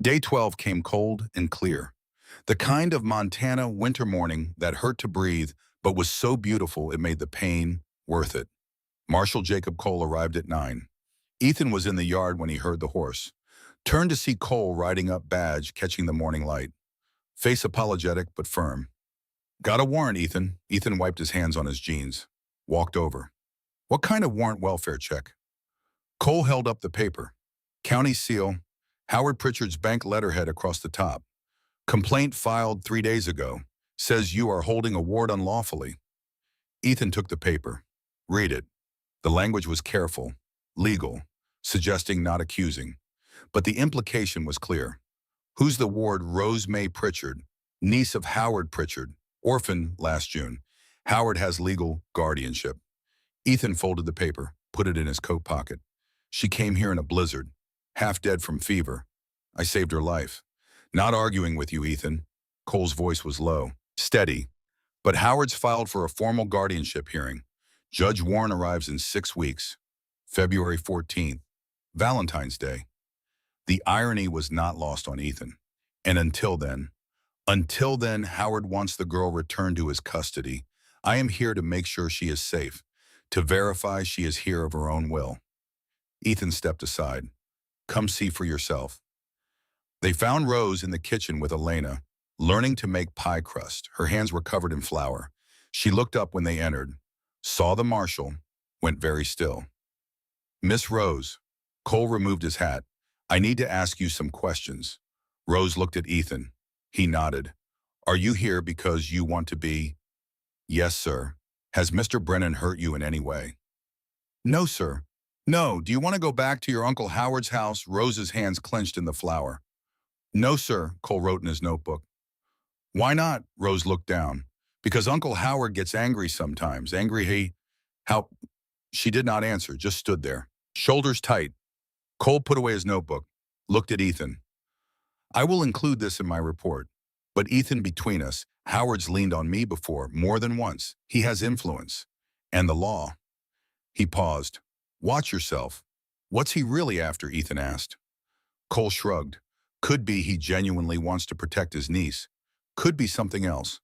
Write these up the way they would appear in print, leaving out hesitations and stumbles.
Day 12 came cold and clear. The kind of Montana winter morning that hurt to breathe, but was so beautiful it made the pain worth it. Marshal Jacob Cole arrived at 9. Ethan was in the yard when he heard the horse. Turned to see Cole riding up Badge, catching the morning light. Face apologetic but firm. Got a warrant, Ethan. Ethan wiped his hands on his jeans. Walked over. What kind of warrant? Welfare check? Cole held up the paper. County seal, Howard Pritchard's bank letterhead across the top. Complaint filed 3 days ago. Says you are holding a ward unlawfully. Ethan took the paper. Read it. The language was careful, legal, suggesting not accusing. But the implication was clear. Who's the ward? Rose May Pritchard, niece of Howard Pritchard, orphan last June. Howard has legal guardianship. Ethan folded the paper, put it in his coat pocket. She came here in a blizzard, half dead from fever. I saved her life. Not arguing with you, Ethan. Cole's voice was low, steady. But Howard's filed for a formal guardianship hearing. Judge Warren arrives in 6 weeks. February 14th, Valentine's Day. The irony was not lost on Ethan. And until then, Howard wants the girl returned to his custody. I am here to make sure she is safe, to verify she is here of her own will. Ethan stepped aside. Come see for yourself. They found Rose in the kitchen with Elena, learning to make pie crust. Her hands were covered in flour. She looked up when they entered, saw the marshal, went very still. Miss Rose. Cole removed his hat. I need to ask you some questions. Rose looked at Ethan. He nodded. Are you here because you want to be? Yes, sir. Has Mr. Brennan hurt you in any way? No, sir. No. Do you want to go back to your Uncle Howard's house? Rose's hands clenched in the flour. No, sir, Cole wrote in his notebook. Why not? Rose looked down. Because Uncle Howard gets angry sometimes. How? She did not answer, just stood there, shoulders tight. Cole put away his notebook, looked at Ethan. I will include this in my report. But Ethan, between us, Howard's leaned on me before, more than once. He has influence. And the law. He paused. Watch yourself. What's he really after? Ethan asked. Cole shrugged. Could be he genuinely wants to protect his niece. Could be something else.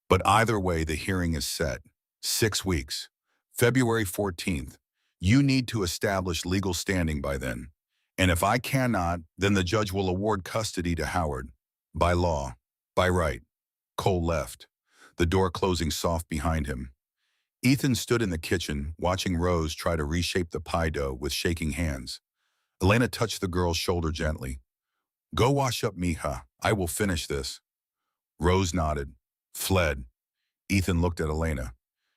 But either way, the hearing is set. 6 weeks. February 14th. You need to establish legal standing by then. And if I cannot, then the judge will award custody to Howard. By law. By right. Cole left, the door closing soft behind him. Ethan stood in the kitchen, watching Rose try to reshape the pie dough with shaking hands. Elena touched the girl's shoulder gently. Go wash up, mija. I will finish this. Rose nodded, fled. Ethan looked at Elena.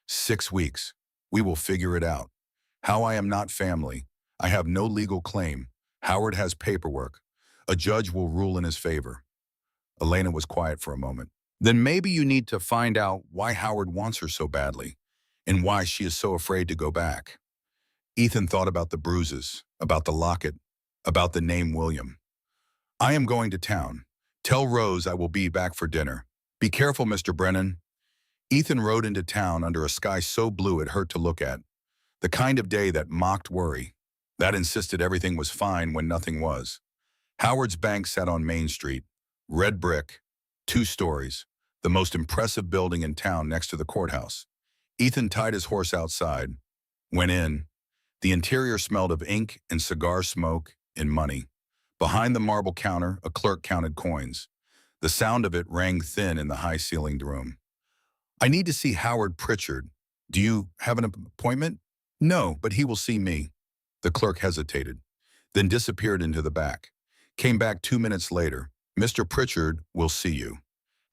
6 weeks. We will figure it out. How I am not family. I have no legal claim. Howard has paperwork. A judge will rule in his favor. Elena was quiet for a moment. Then maybe you need to find out why Howard wants her so badly, and why she is so afraid to go back. Ethan thought about the bruises, about the locket, about the name William. I am going to town. Tell Rose I will be back for dinner. Be careful, Mr. Brennan. Ethan rode into town under a sky so blue it hurt to look at. The kind of day that mocked worry, that insisted everything was fine when nothing was. Howard's bank sat on Main Street, red brick, 2 stories, the most impressive building in town next to the courthouse. Ethan tied his horse outside, went in. The interior smelled of ink and cigar smoke and money. Behind the marble counter, a clerk counted coins. The sound of it rang thin in the high-ceilinged room. I need to see Howard Pritchard. Do you have an appointment? No, but he will see me. The clerk hesitated, then disappeared into the back. Came back 2 minutes later. Mr. Pritchard will see you.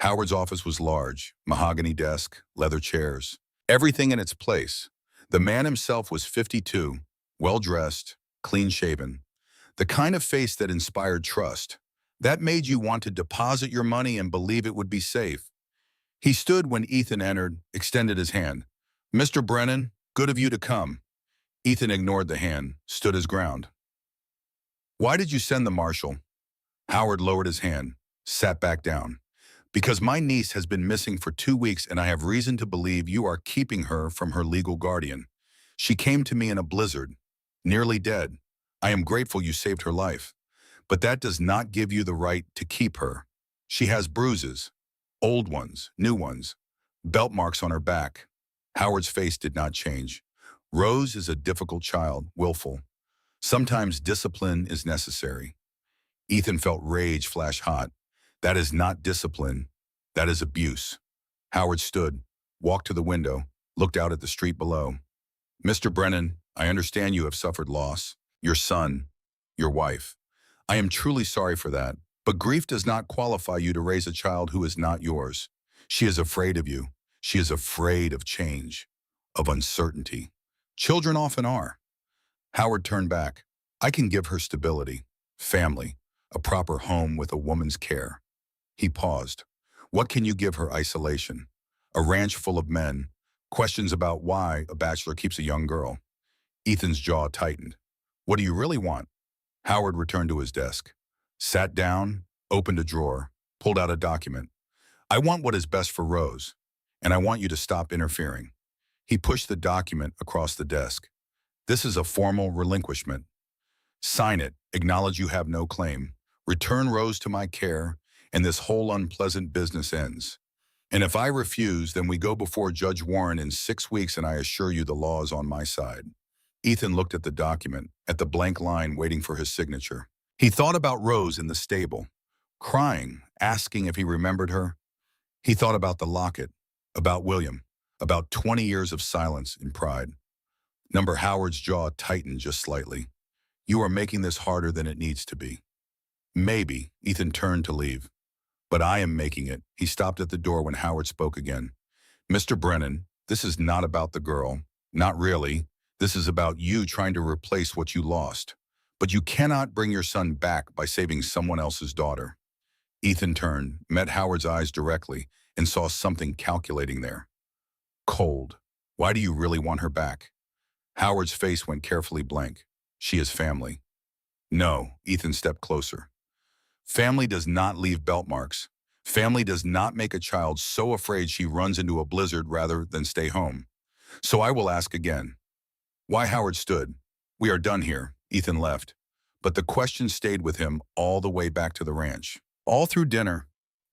Howard's office was large, mahogany desk, leather chairs. Everything in its place. The man himself was 52, well-dressed, clean-shaven. The kind of face that inspired trust. That made you want to deposit your money and believe it would be safe. He stood when Ethan entered, extended his hand. Mr. Brennan, good of you to come. Ethan ignored the hand, stood his ground. Why did you send the marshal? Howard lowered his hand, sat back down. Because my niece has been missing for 2 weeks and I have reason to believe you are keeping her from her legal guardian. She came to me in a blizzard, nearly dead. I am grateful you saved her life. But that does not give you the right to keep her. She has bruises, old ones, new ones, belt marks on her back. Howard's face did not change. Rose is a difficult child, willful. Sometimes discipline is necessary. Ethan felt rage flash hot. That is not discipline. That is abuse. Howard stood, walked to the window, looked out at the street below. Mr. Brennan, I understand you have suffered loss. Your son, your wife. I am truly sorry for that. But grief does not qualify you to raise a child who is not yours. She is afraid of you. She is afraid of change, of uncertainty. Children often are. Howard turned back. I can give her stability, family, a proper home with a woman's care. He paused. What can you give her? Isolation. A ranch full of men. Questions about why a bachelor keeps a young girl. Ethan's jaw tightened. What do you really want? Howard returned to his desk, sat down, opened a drawer, pulled out a document. I want what is best for Rose, and I want you to stop interfering. He pushed the document across the desk. This is a formal relinquishment. Sign it, acknowledge you have no claim, return Rose to my care, and this whole unpleasant business ends. And if I refuse, then we go before Judge Warren in 6 weeks, and I assure you the law is on my side. Ethan looked at the document, at the blank line waiting for his signature. He thought about Rose in the stable, crying, asking if he remembered her. He thought about the locket, about William, about 20 years of silence and pride. Number Howard's jaw tightened just slightly. You are making this harder than it needs to be. Maybe, Ethan turned to leave. But I am making it. He stopped at the door when Howard spoke again. Mr. Brennan, this is not about the girl. Not really. This is about you trying to replace what you lost. But you cannot bring your son back by saving someone else's daughter. Ethan turned, met Howard's eyes directly, and saw something calculating there. Cold. Why do you really want her back? Howard's face went carefully blank. She is family. No, Ethan stepped closer. Family does not leave belt marks. Family does not make a child so afraid she runs into a blizzard rather than stay home. So I will ask again. Why? Howard stood. We are done here. Ethan left. But the question stayed with him all the way back to the ranch. All through dinner.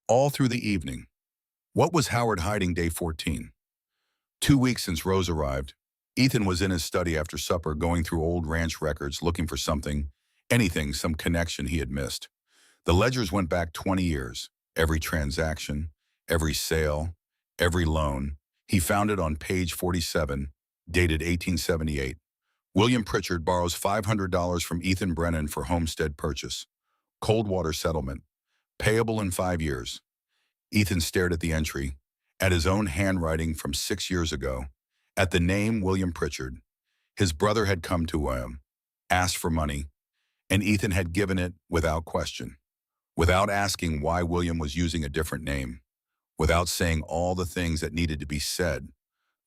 All through the evening. What was Howard hiding day 14? 2 weeks since Rose arrived. Ethan was in his study after supper going through old ranch records looking for something, anything, some connection he had missed. The ledgers went back 20 years. Every transaction, every sale, every loan. He found it on page 47, dated 1878. William Pritchard borrows $500 from Ethan Brennan for homestead purchase. Coldwater settlement. Payable in 5 years. Ethan stared at the entry, at his own handwriting from 6 years ago, at the name William Pritchard. His brother had come to him, asked for money, and Ethan had given it without question, without asking why William was using a different name, without saying all the things that needed to be said.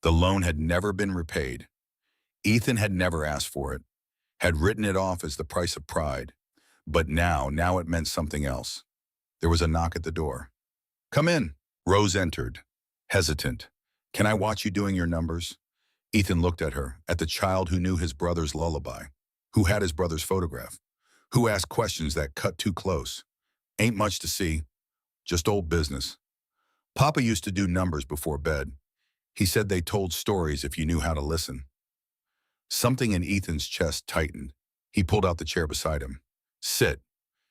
The loan had never been repaid. Ethan had never asked for it, had written it off as the price of pride. But now it meant something else. There was a knock at the door. Come in. Rose entered, hesitant. Can I watch you doing your numbers? Ethan looked at her, at the child who knew his brother's lullaby, who had his brother's photograph, who asked questions that cut too close. Ain't much to see, just old business. Papa used to do numbers before bed. He said they told stories if you knew how to listen. Something in Ethan's chest tightened. He pulled out the chair beside him. Sit.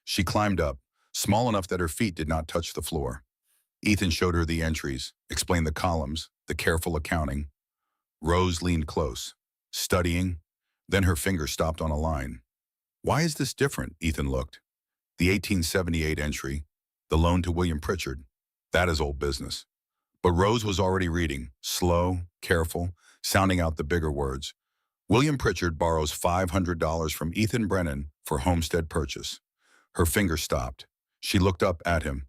She climbed up, small enough that her feet did not touch the floor. Ethan showed her the entries, explained the columns, the careful accounting. Rose leaned close, studying. Then her finger stopped on a line. Why is this different? Ethan looked. The 1878 entry, the loan to William Pritchard. That is old business. But Rose was already reading, slow, careful, sounding out the bigger words. William Pritchard borrows $500 from Ethan Brennan for homestead purchase. Her finger stopped. She looked up at him.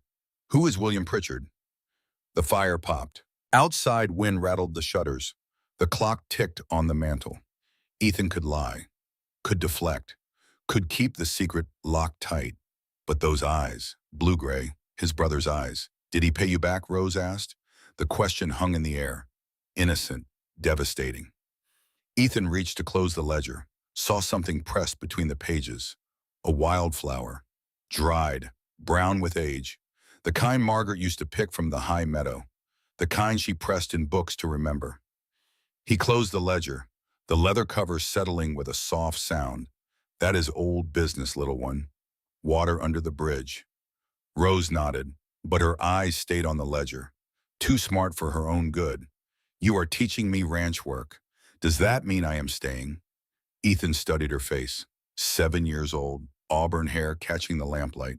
Who is William Pritchard? The fire popped. Outside, wind rattled the shutters. The clock ticked on the mantel. Ethan could lie, could deflect, could keep the secret locked tight. But those eyes, blue-gray, his brother's eyes. Did he pay you back? Rose asked. The question hung in the air. Innocent, devastating. Ethan reached to close the ledger, saw something pressed between the pages. A wildflower, dried, brown with age, the kind Margaret used to pick from the high meadow, the kind she pressed in books to remember. He closed the ledger, the leather cover settling with a soft sound. That is old business, little one. Water under the bridge. Rose nodded, but her eyes stayed on the ledger. Too smart for her own good. You are teaching me ranch work. Does that mean I am staying? Ethan studied her face. 7 years old, auburn hair catching the lamplight,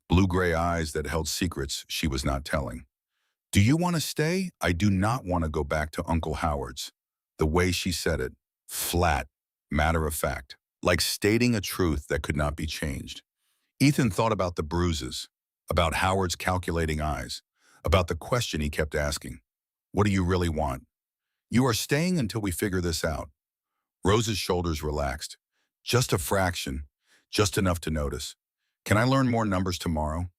blue-gray eyes that held secrets she was not telling. Do you want to stay? I do not want to go back to Uncle Howard's. The way she said it, flat, matter of fact, like stating a truth that could not be changed. Ethan thought about the bruises, about Howard's calculating eyes, about the question he kept asking. What do you really want? You are staying until we figure this out. Rose's shoulders relaxed. Just a fraction, just enough to notice. Can I learn more numbers tomorrow?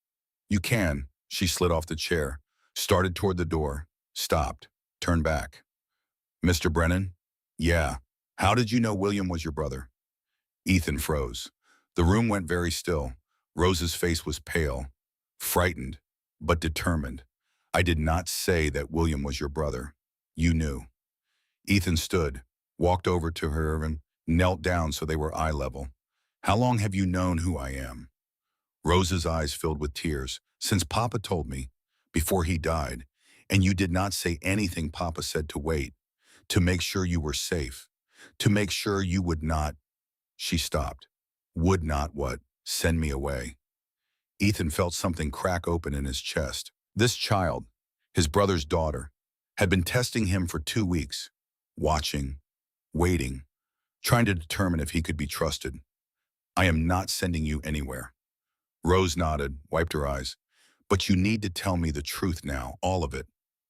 You can. She slid off the chair, started toward the door, stopped, turned back. Mr. Brennan? Yeah. How did you know William was your brother? Ethan froze. The room went very still. Rose's face was pale, frightened, but determined. I did not say that William was your brother. You knew. Ethan stood, walked over to her and knelt down so they were eye level. How long have you known who I am? Rose's eyes filled with tears. Since Papa told me, before he died, and you did not say anything Papa said to wait, to make sure you were safe, to make sure you would not. She stopped. Would not what? Send me away. Ethan felt something crack open in his chest. This child, his brother's daughter, had been testing him for 2 weeks, watching, waiting, trying to determine if he could be trusted. I am not sending you anywhere. Rose nodded, wiped her eyes. But you need to tell me the truth now, all of it.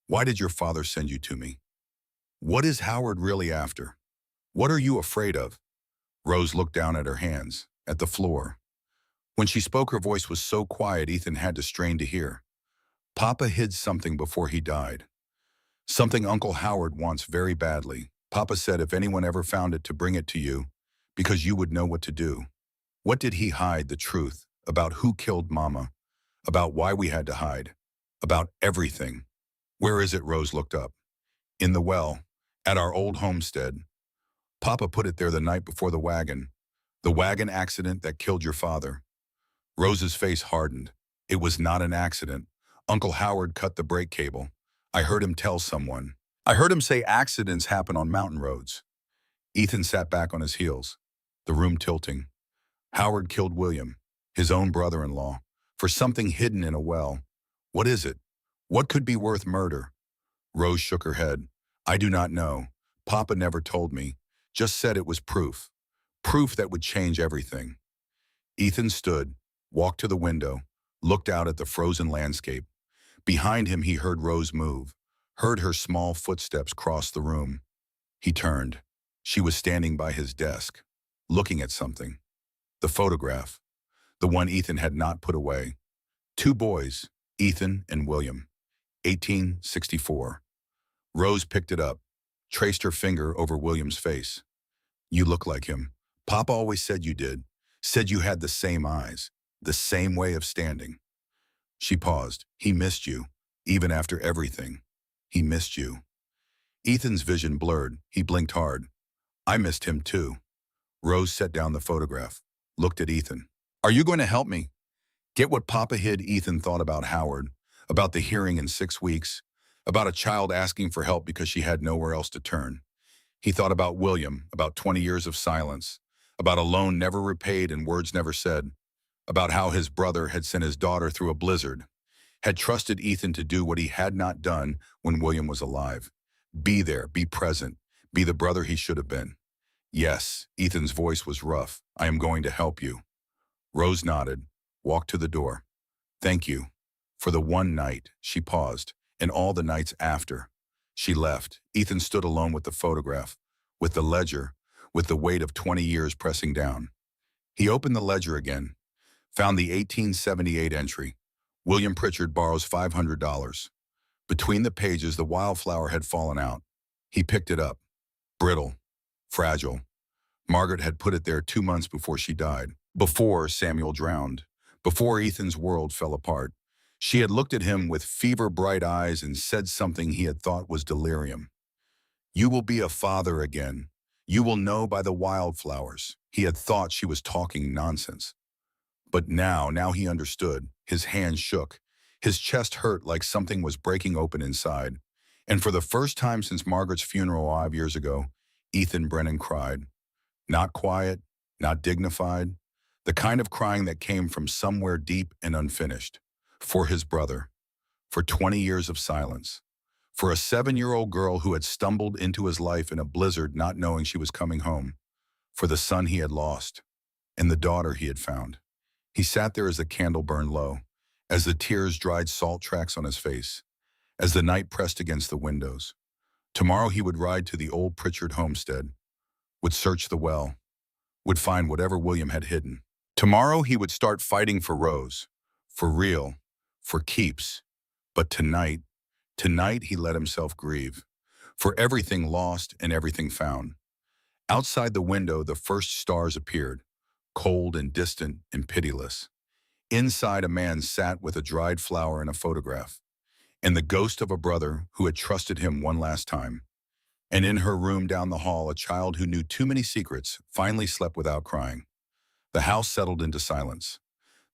Why did your father send you to me? What is Howard really after? What are you afraid of? Rose looked down at her hands, at the floor. When she spoke, her voice was so quiet Ethan had to strain to hear. Papa hid something before he died. Something Uncle Howard wants very badly. Papa said if anyone ever found it to bring it to you, because you would know what to do. What did he hide? The truth about who killed Mama, about why we had to hide, about everything. Where is it? Rose looked up. In the well, at our old homestead. Papa put it there the night before the wagon accident that killed your father. Rose's face hardened. It was not an accident. Uncle Howard cut the brake cable. I heard him tell someone. I heard him say accidents happen on mountain roads. Ethan sat back on his heels, the room tilting. Howard killed William, his own brother-in-law, for something hidden in a well. What is it? What could be worth murder? Rose shook her head. I do not know. Papa never told me. Just said it was proof. Proof that would change everything. Ethan stood, walked to the window, looked out at the frozen landscape. Behind him he heard Rose move, heard her small footsteps cross the room. He turned. She was standing by his desk, looking at something. The photograph, the one Ethan had not put away. 2 boys, Ethan and William, 1864. Rose picked it up, traced her finger over William's face. You look like him. Papa always said you did, said you had the same eyes, the same way of standing. She paused. He missed you, even after everything. He missed you. Ethan's vision blurred. He blinked hard. I missed him too. Rose set down the photograph, looked at Ethan. Are you going to help me? Get what Papa hid? Ethan thought about Howard, about the hearing in 6 weeks, about a child asking for help because she had nowhere else to turn. He thought about William, about 20 years of silence, about a loan never repaid and words never said, about how his brother had sent his daughter through a blizzard, had trusted Ethan to do what he had not done when William was alive. Be there, be present, be the brother he should have been. Yes, Ethan's voice was rough. I am going to help you. Rose nodded, walked to the door. Thank you. For the one night, she paused, and all the nights after. She left. Ethan stood alone with the photograph, with the ledger, with the weight of 20 years pressing down. He opened the ledger again, found the 1878 entry. William Pritchard borrows $500. Between the pages, the wildflower had fallen out. He picked it up. Brittle, fragile. Margaret had put it there 2 months before she died, before Samuel drowned. Before Ethan's world fell apart, she had looked at him with fever-bright eyes and said something he had thought was delirium. "You will be a father again. You will know by the wildflowers." He had thought she was talking nonsense. But now he understood. His hands shook. His chest hurt like something was breaking open inside. And for the first time since Margaret's funeral 5 years ago, Ethan Brennan cried. Not quiet, not dignified. The kind of crying that came from somewhere deep and unfinished. For his brother. For 20 years of silence. For a 7-year-old girl who had stumbled into his life in a blizzard not knowing she was coming home. For the son he had lost. And the daughter he had found. He sat there as the candle burned low, as the tears dried salt tracks on his face, as the night pressed against the windows. Tomorrow he would ride to the old Pritchard homestead, would search the well, would find whatever William had hidden. Tomorrow he would start fighting for Rose, for real, for keeps. But tonight he let himself grieve, for everything lost and everything found. Outside the window, the first stars appeared, cold and distant and pitiless. Inside, a man sat with a dried flower and a photograph, and the ghost of a brother who had trusted him one last time. And in her room down the hall, a child who knew too many secrets finally slept without crying. The house settled into silence.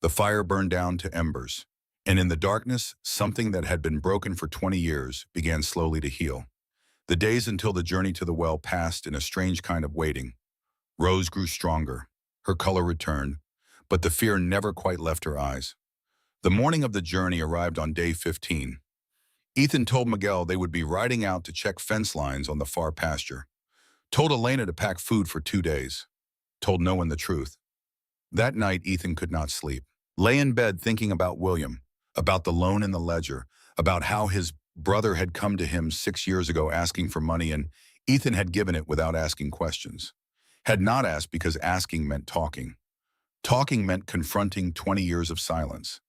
The fire burned down to embers, and in the darkness, something that had been broken for 20 years began slowly to heal. The days until the journey to the well passed in a strange kind of waiting. Rose grew stronger. Her color returned, but the fear never quite left her eyes. The morning of the journey arrived on day 15. Ethan told Miguel they would be riding out to check fence lines on the far pasture. Told Elena to pack food for 2 days. Told no one the truth. That night, Ethan could not sleep. Lay in bed thinking about William, about the loan in the ledger, about how his brother had come to him 6 years ago asking for money and Ethan had given it without asking questions. Had not asked because asking meant talking. Talking meant confronting 20 years of silence.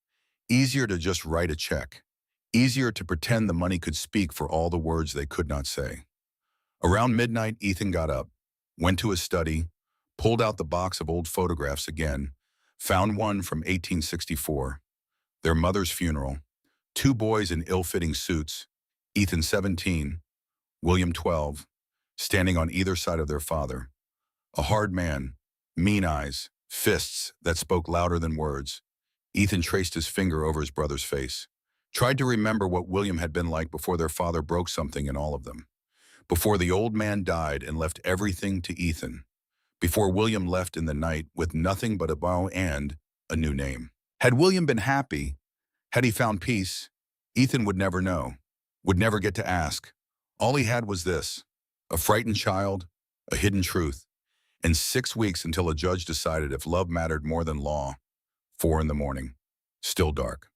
Easier to just write a check. Easier to pretend the money could speak for all the words they could not say. Around midnight, Ethan got up, went to his study, pulled out the box of old photographs again, found one from 1864, their mother's funeral, 2 boys in ill-fitting suits, Ethan 17, William 12, standing on either side of their father. A hard man, mean eyes, fists that spoke louder than words. Ethan traced his finger over his brother's face, tried to remember what William had been like before their father broke something in all of them, before the old man died and left everything to Ethan, before William left in the night with nothing but a bow and a new name. Had William been happy, had he found peace, Ethan would never know, would never get to ask. All he had was this, a frightened child, a hidden truth, and 6 weeks until a judge decided if love mattered more than law. 4 in the morning, still dark.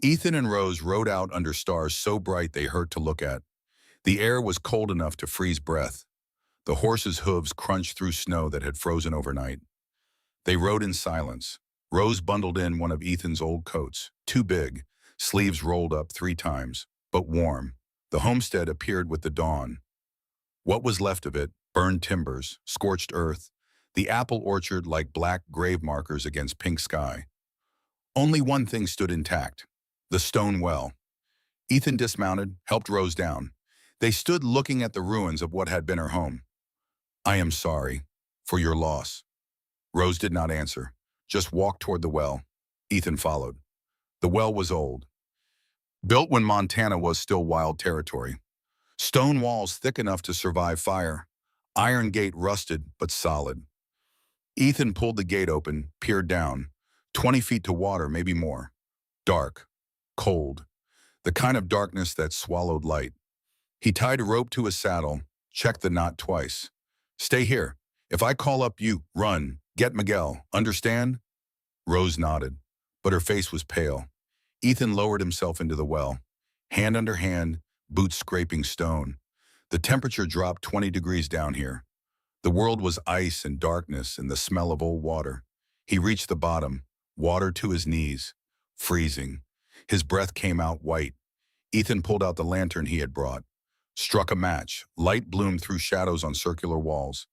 Ethan and Rose rode out under stars so bright they hurt to look at. The air was cold enough to freeze breath. The horses' hooves crunched through snow that had frozen overnight. They rode in silence. Rose bundled in one of Ethan's old coats, too big, sleeves rolled up 3 times, but warm. The homestead appeared with the dawn. What was left of it, burned timbers, scorched earth, the apple orchard like black grave markers against pink sky. Only one thing stood intact, the stone well. Ethan dismounted, helped Rose down. They stood looking at the ruins of what had been her home. "I am sorry for your loss." Rose did not answer, just walked toward the well. Ethan followed. The well was old, built when Montana was still wild territory. Stone walls thick enough to survive fire. Iron gate rusted but solid. Ethan pulled the gate open, peered down. 20 feet to water, maybe more. Dark, cold, the kind of darkness that swallowed light. He tied a rope to his saddle, checked the knot twice. "Stay here. If I call up you, run. Get Miguel. Understand?" Rose nodded, but her face was pale. Ethan lowered himself into the well, hand under hand, boots scraping stone. The temperature dropped 20 degrees down here. The world was ice and darkness and the smell of old water. He reached the bottom, water to his knees, freezing. His breath came out white. Ethan pulled out the lantern he had brought, struck a match. Light bloomed through shadows on circular walls.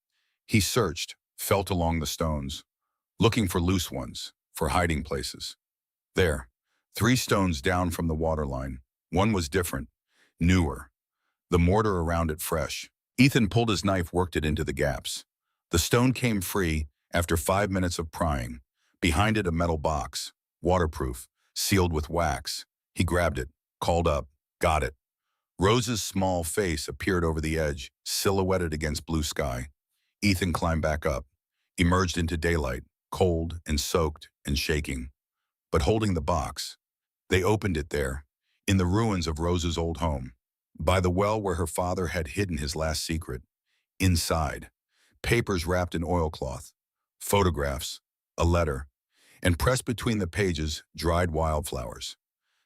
He searched, felt along the stones, looking for loose ones, for hiding places. There, 3 stones down from the waterline. One was different, newer, the mortar around it fresh. Ethan pulled his knife, worked it into the gaps. The stone came free after 5 minutes of prying. Behind it, a metal box, waterproof, sealed with wax. He grabbed it, called up, got it. Rose's small face appeared over the edge, silhouetted against blue sky. Ethan climbed back up, emerged into daylight, cold and soaked and shaking, but holding the box. They opened it there, in the ruins of Rose's old home, by the well where her father had hidden his last secret. Inside, papers wrapped in oilcloth, photographs, a letter, and pressed between the pages, dried wildflowers.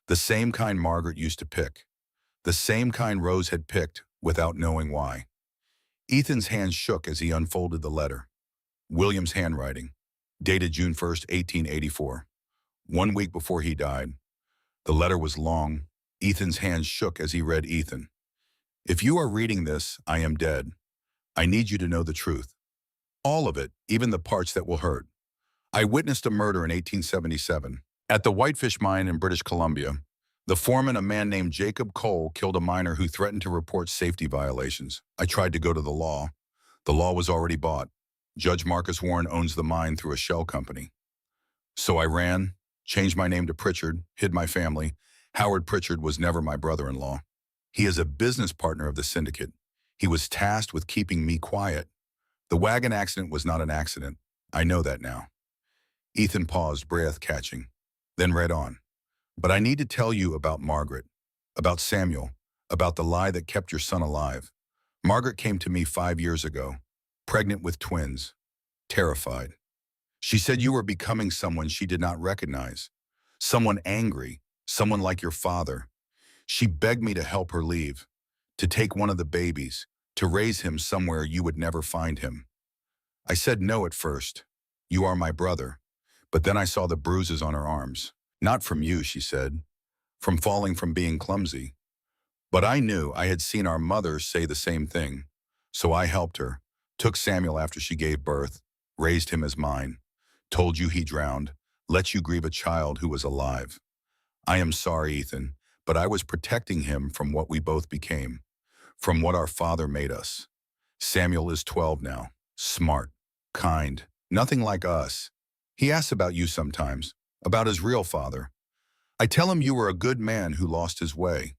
The same kind Margaret used to pick. The same kind Rose had picked without knowing why. Ethan's hands shook as he unfolded the letter. William's handwriting, dated June 1st, 1884. 1 week before he died. The letter was long. Ethan's hands shook as he read. Ethan, if you are reading this, I am dead. I need you to know the truth. All of it, even the parts that will hurt. I witnessed a murder in 1877. At the Whitefish mine in British Columbia, the foreman, a man named Jacob Cole, killed a miner who threatened to report safety violations. I tried to go to the law. The law was already bought. Judge Marcus Warren owns the mine through a shell company. So I ran, changed my name to Pritchard, hid my family. Howard Pritchard was never my brother-in-law. He is a business partner of the syndicate. He was tasked with keeping me quiet. The wagon accident was not an accident. I know that now. Ethan paused, breath catching, then read on. But I need to tell you about Margaret, about Samuel, about the lie that kept your son alive. Margaret came to me 5 years ago, pregnant with twins, terrified. She said you were becoming someone she did not recognize, someone angry, someone like your father. She begged me to help her leave, to take one of the babies, to raise him somewhere you would never find him. I said no at first. You are my brother. But then I saw the bruises on her arms. Not from you, she said, from falling, from being clumsy. But I knew I had seen our mother say the same thing. So I helped her, took Samuel after she gave birth, raised him as mine, told you he drowned, let you grieve a child who was alive. I am sorry, Ethan, but I was protecting him from what we both became, from what our father made us. Samuel is 12 now, smart, kind, nothing like us. He asks about you sometimes, about his real father. I tell him you were a good man who lost his way.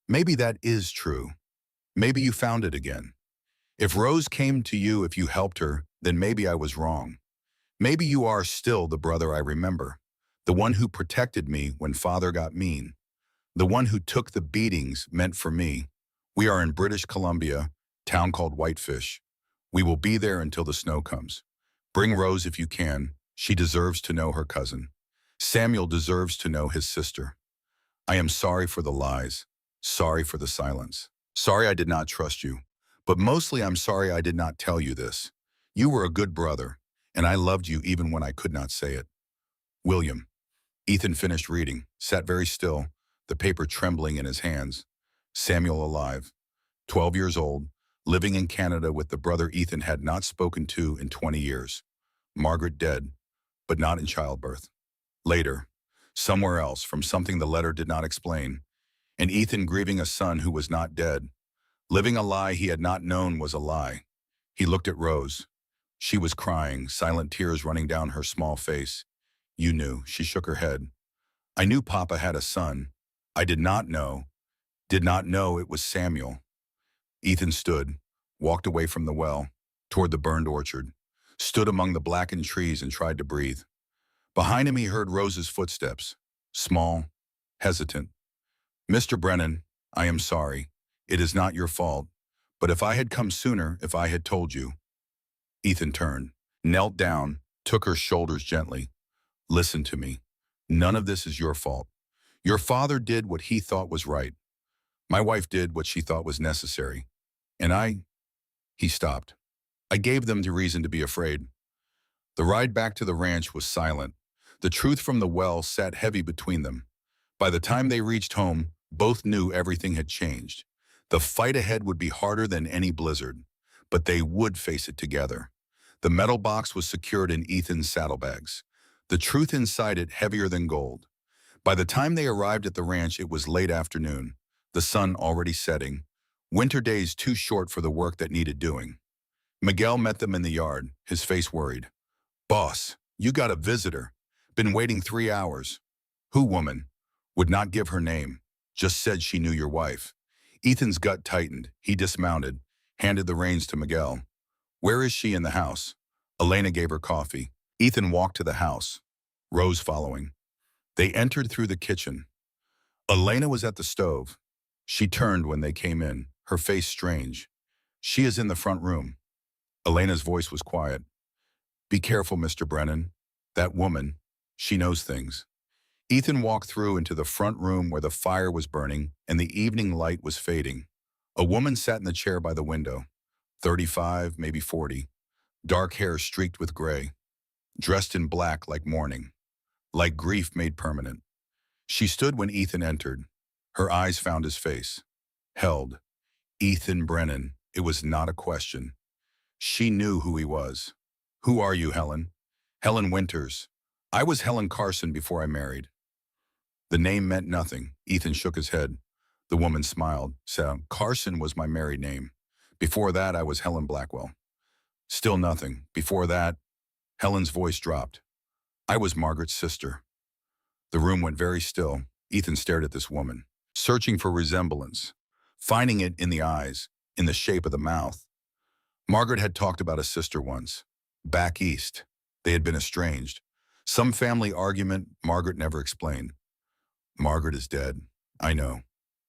Maybe that is true. Maybe you found it again. If Rose came to you, if you helped her, then maybe I was wrong. Maybe you are still the brother I remember, the one who protected me when father got mean, the one who took the beatings meant for me. We are in British Columbia, town called Whitefish. We will be there until the snow comes. Bring Rose if you can. She deserves to know her cousin. Samuel deserves to know his sister. I am sorry for the lies, sorry for the silence. Sorry I did not trust you, but mostly I'm sorry I did not tell you this. You were a good brother, and I loved you even when I could not say it. William. Ethan finished reading, sat very still, the paper trembling in his hands. Samuel alive, 12 years old, living in Canada with the brother Ethan had not spoken to in 20 years. Margaret dead, but not in childbirth. Later, somewhere else, from something the letter did not explain, and Ethan grieving a son who was not dead. Living a lie he had not known was a lie. He looked at Rose. She was crying, silent tears running down her small face. You knew, she shook her head. I knew Papa had a son. I did not know it was Samuel. Ethan stood, walked away from the well, toward the burned orchard, stood among the blackened trees and tried to breathe. Behind him he heard Rose's footsteps, small, hesitant. Mr. Brennan, I am sorry. It is not your fault. But if I had come sooner, if I had told you. Ethan turned, knelt down, took her shoulders gently. Listen to me. None of this is your fault. Your father did what he thought was right. My wife did what she thought was necessary. And he stopped. I gave them the reason to be afraid. The ride back to the ranch was silent. The truth from the well sat heavy between them. By the time they reached home, both knew everything had changed. The fight ahead would be harder than any blizzard, but they would face it together. The metal box was secured in Ethan's saddlebags. the truth inside it heavier than gold. By the time they arrived at the ranch, it was late afternoon, the sun already setting, winter days too short for the work that needed doing. Miguel met them in the yard, his face worried. "Boss, you got a visitor. Been waiting 3 hours. Who, woman?" Would not give her name. Just said she knew your wife. Ethan's gut tightened. He dismounted, handed the reins to Miguel. "Where is she in the house?" Elena gave her coffee. Ethan walked to the house, Rose following. They entered through the kitchen. Elena was at the stove. She turned when they came in, her face strange. "She is in the front room." Elena's voice was quiet. "Be careful, Mr. Brennan. That woman, she knows things." Ethan walked through into the front room where the fire was burning and the evening light was fading. A woman sat in the chair by the window, 35, maybe 40, dark hair streaked with gray, dressed in black like mourning, like grief made permanent. She stood when Ethan entered. Her eyes found his face. Held. Ethan Brennan. It was not a question. She knew who he was. "Who are you, Helen?" "Helen Winters. I was Helen Carson before I married." The name meant nothing. Ethan shook his head. The woman smiled, said, "Carson was my married name. Before that, I was Helen Blackwell." Still nothing. "Before that," Helen's voice dropped, "I was Margaret's sister." The room went very still. Ethan stared at this woman, searching for resemblance, finding it in the eyes, in the shape of the mouth. Margaret had talked about a sister once. Back east. They had been estranged. Some family argument Margaret never explained. "Margaret is dead. I know."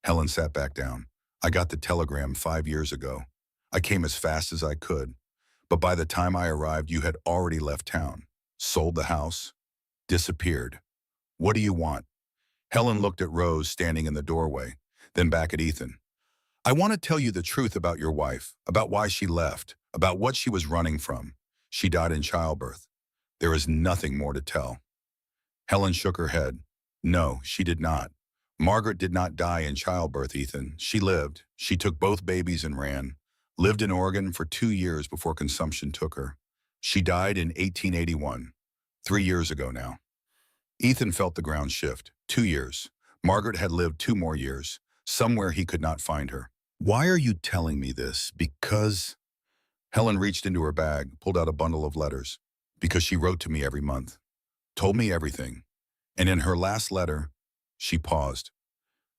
Helen sat back down. "I got the telegram 5 years ago. I came as fast as I could. But by the time I arrived, you had already left town, sold the house, disappeared. What do you want?" Helen looked at Rose standing in the doorway, then back at Ethan. "I want to tell you the truth about your wife, about why she left, about what she was running from. She died in childbirth. There is nothing more to tell." Helen shook her head. "No, she did not. Margaret did not die in childbirth, Ethan. She lived. She took both babies and ran. Lived in Oregon for 2 years before consumption took her. She died in 1881, 3 years ago now." Ethan felt the ground shift. 2 years. Margaret had lived 2 more years, somewhere he could not find her. "Why are you telling me this? Because..." Helen reached into her bag, pulled out a bundle of letters. "Because she wrote to me every month. Told me everything. And in her last letter," she paused,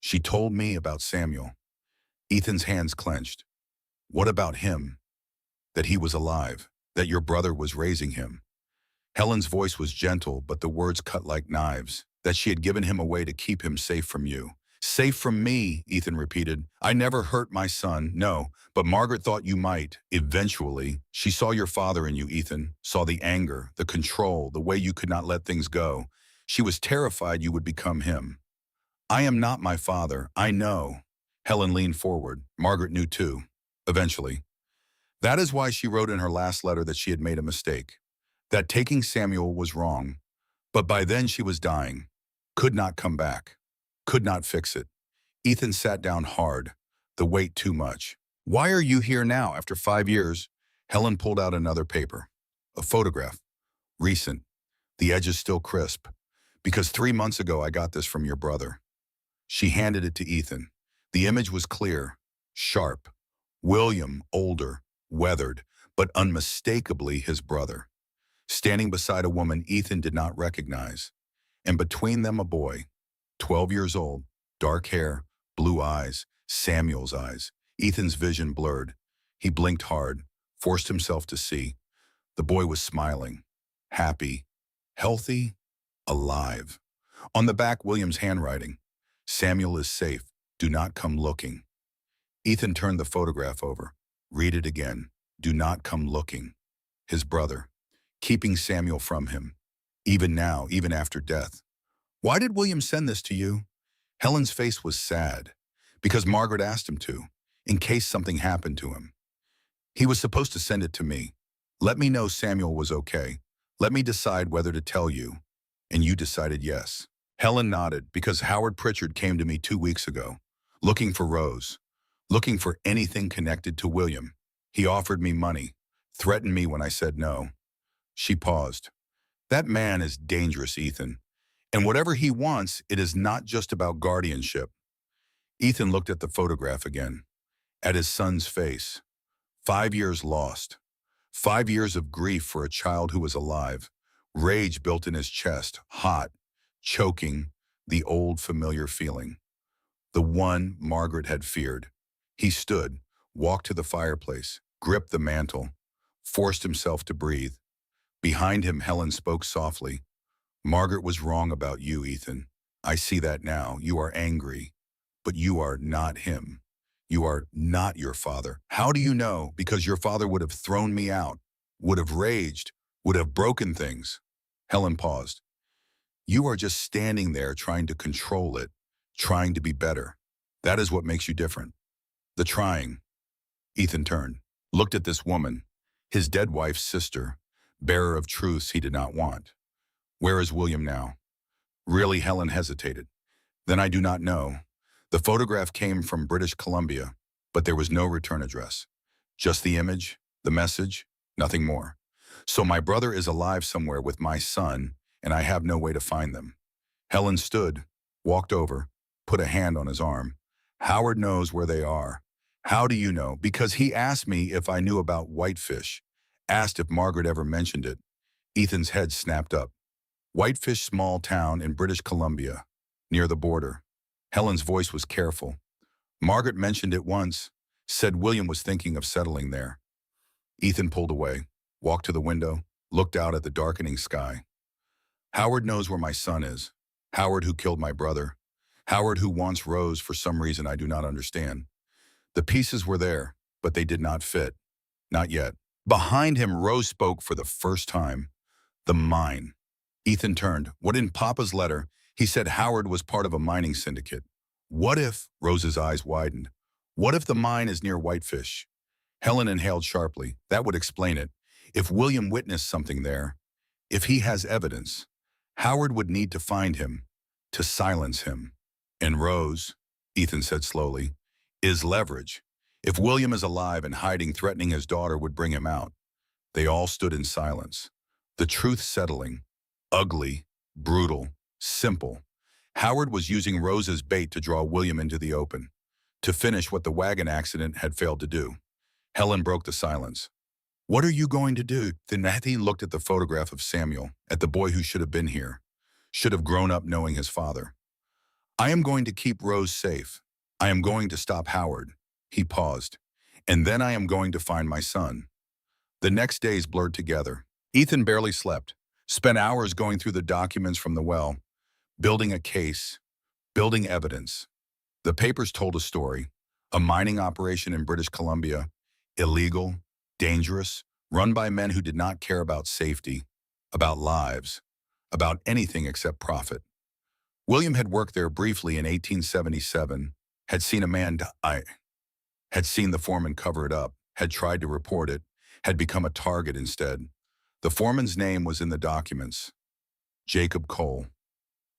"she told me about Samuel." Ethan's hands clenched. "What about him? That he was alive, that your brother was raising him." Helen's voice was gentle, but the words cut like knives. "That she had given him away to keep him safe from you." "Safe from me," Ethan repeated. "I never hurt my son, no, but Margaret thought you might, eventually. She saw your father in you, Ethan, saw the anger, the control, the way you could not let things go. She was terrified you would become him." "I am not my father, I know." Helen leaned forward. Margaret knew too, eventually. That is why she wrote in her last letter that she had made a mistake, that taking Samuel was wrong. But by then she was dying, could not come back, could not fix it. Ethan sat down hard, the weight too much. "Why are you here now after 5 years? Helen pulled out another paper. A photograph. Recent. The edges still crisp. "Because 3 months ago I got this from your brother." She handed it to Ethan. The image was clear, sharp. William, older, weathered, but unmistakably his brother, standing beside a woman Ethan did not recognize. And between them a boy, 12 years old, dark hair, blue eyes, Samuel's eyes. Ethan's vision blurred. He blinked hard, forced himself to see. The boy was smiling, happy, healthy, alive. On the back, William's handwriting. "Samuel is safe. Do not come looking." Ethan turned the photograph over. Read it again. "Do not come looking." His brother, keeping Samuel from him. Even now, even after death. "Why did William send this to you?" Helen's face was sad. "Because Margaret asked him to, in case something happened to him. He was supposed to send it to me. Let me know Samuel was okay. Let me decide whether to tell you." And you decided yes. Helen nodded. "Because Howard Pritchard came to me 2 weeks ago, looking for Rose, looking for anything connected to William. He offered me money, threatened me when I said no." She paused. That man is dangerous, Ethan. And whatever he wants, it is not just about guardianship. Ethan looked at the photograph again, at his son's face. 5 years lost. 5 years of grief for a child who was alive. Rage built in his chest, hot, choking, the old familiar feeling. The one Margaret had feared. He stood, walked to the fireplace, gripped the mantle, forced himself to breathe. Behind him, Helen spoke softly. Margaret was wrong about you, Ethan. I see that now. You are angry, but you are not him. You are not your father. How do you know? Because your father would have thrown me out, would have raged, would have broken things. Helen paused. You are just standing there trying to control it, trying to be better. That is what makes you different. The trying. Ethan turned, looked at this woman, his dead wife's sister, bearer of truths he did not want. Where is William now? Really, Helen hesitated. Then I do not know. The photograph came from British Columbia, but there was no return address. Just the image, the message, nothing more. So my brother is alive somewhere with my son, and I have no way to find them. Helen stood, walked over, put a hand on his arm. Howard knows where they are. How do you know? Because he asked me if I knew about Whitefish, asked if Margaret ever mentioned it. Ethan's head snapped up. Whitefish small town in British Columbia, near the border. Helen's voice was careful. Margaret mentioned it once, said William was thinking of settling there. Ethan pulled away, walked to the window, looked out at the darkening sky. Howard knows where my son is. Howard who killed my brother. Howard who wants Rose for some reason I do not understand. The pieces were there, but they did not fit. Not yet. Behind him, Rose spoke for the first time. The mine. Ethan turned. What in Papa's letter? He said Howard was part of a mining syndicate. What if, Rose's eyes widened, what if the mine is near Whitefish? Helen inhaled sharply. That would explain it. If William witnessed something there, if he has evidence, Howard would need to find him, to silence him. And Rose, Ethan said slowly, is leverage. If William is alive and hiding, threatening his daughter would bring him out. They all stood in silence. The truth settling. Ugly, brutal, simple. Howard was using Rose as bait to draw William into the open, to finish what the wagon accident had failed to do. Helen broke the silence. What are you going to do? Then he looked at the photograph of Samuel, at the boy who should have been here, should have grown up knowing his father. I am going to keep Rose safe. I am going to stop Howard. He paused. And then I am going to find my son. The next days blurred together. Ethan barely slept, spent hours going through the documents from the well, building a case, building evidence. The papers told a story, a mining operation in British Columbia, illegal, dangerous, run by men who did not care about safety, about lives, about anything except profit. William had worked there briefly in 1877, had seen a man die, had seen the foreman cover it up, had tried to report it, had become a target instead. The foreman's name was in the documents. Jacob Cole.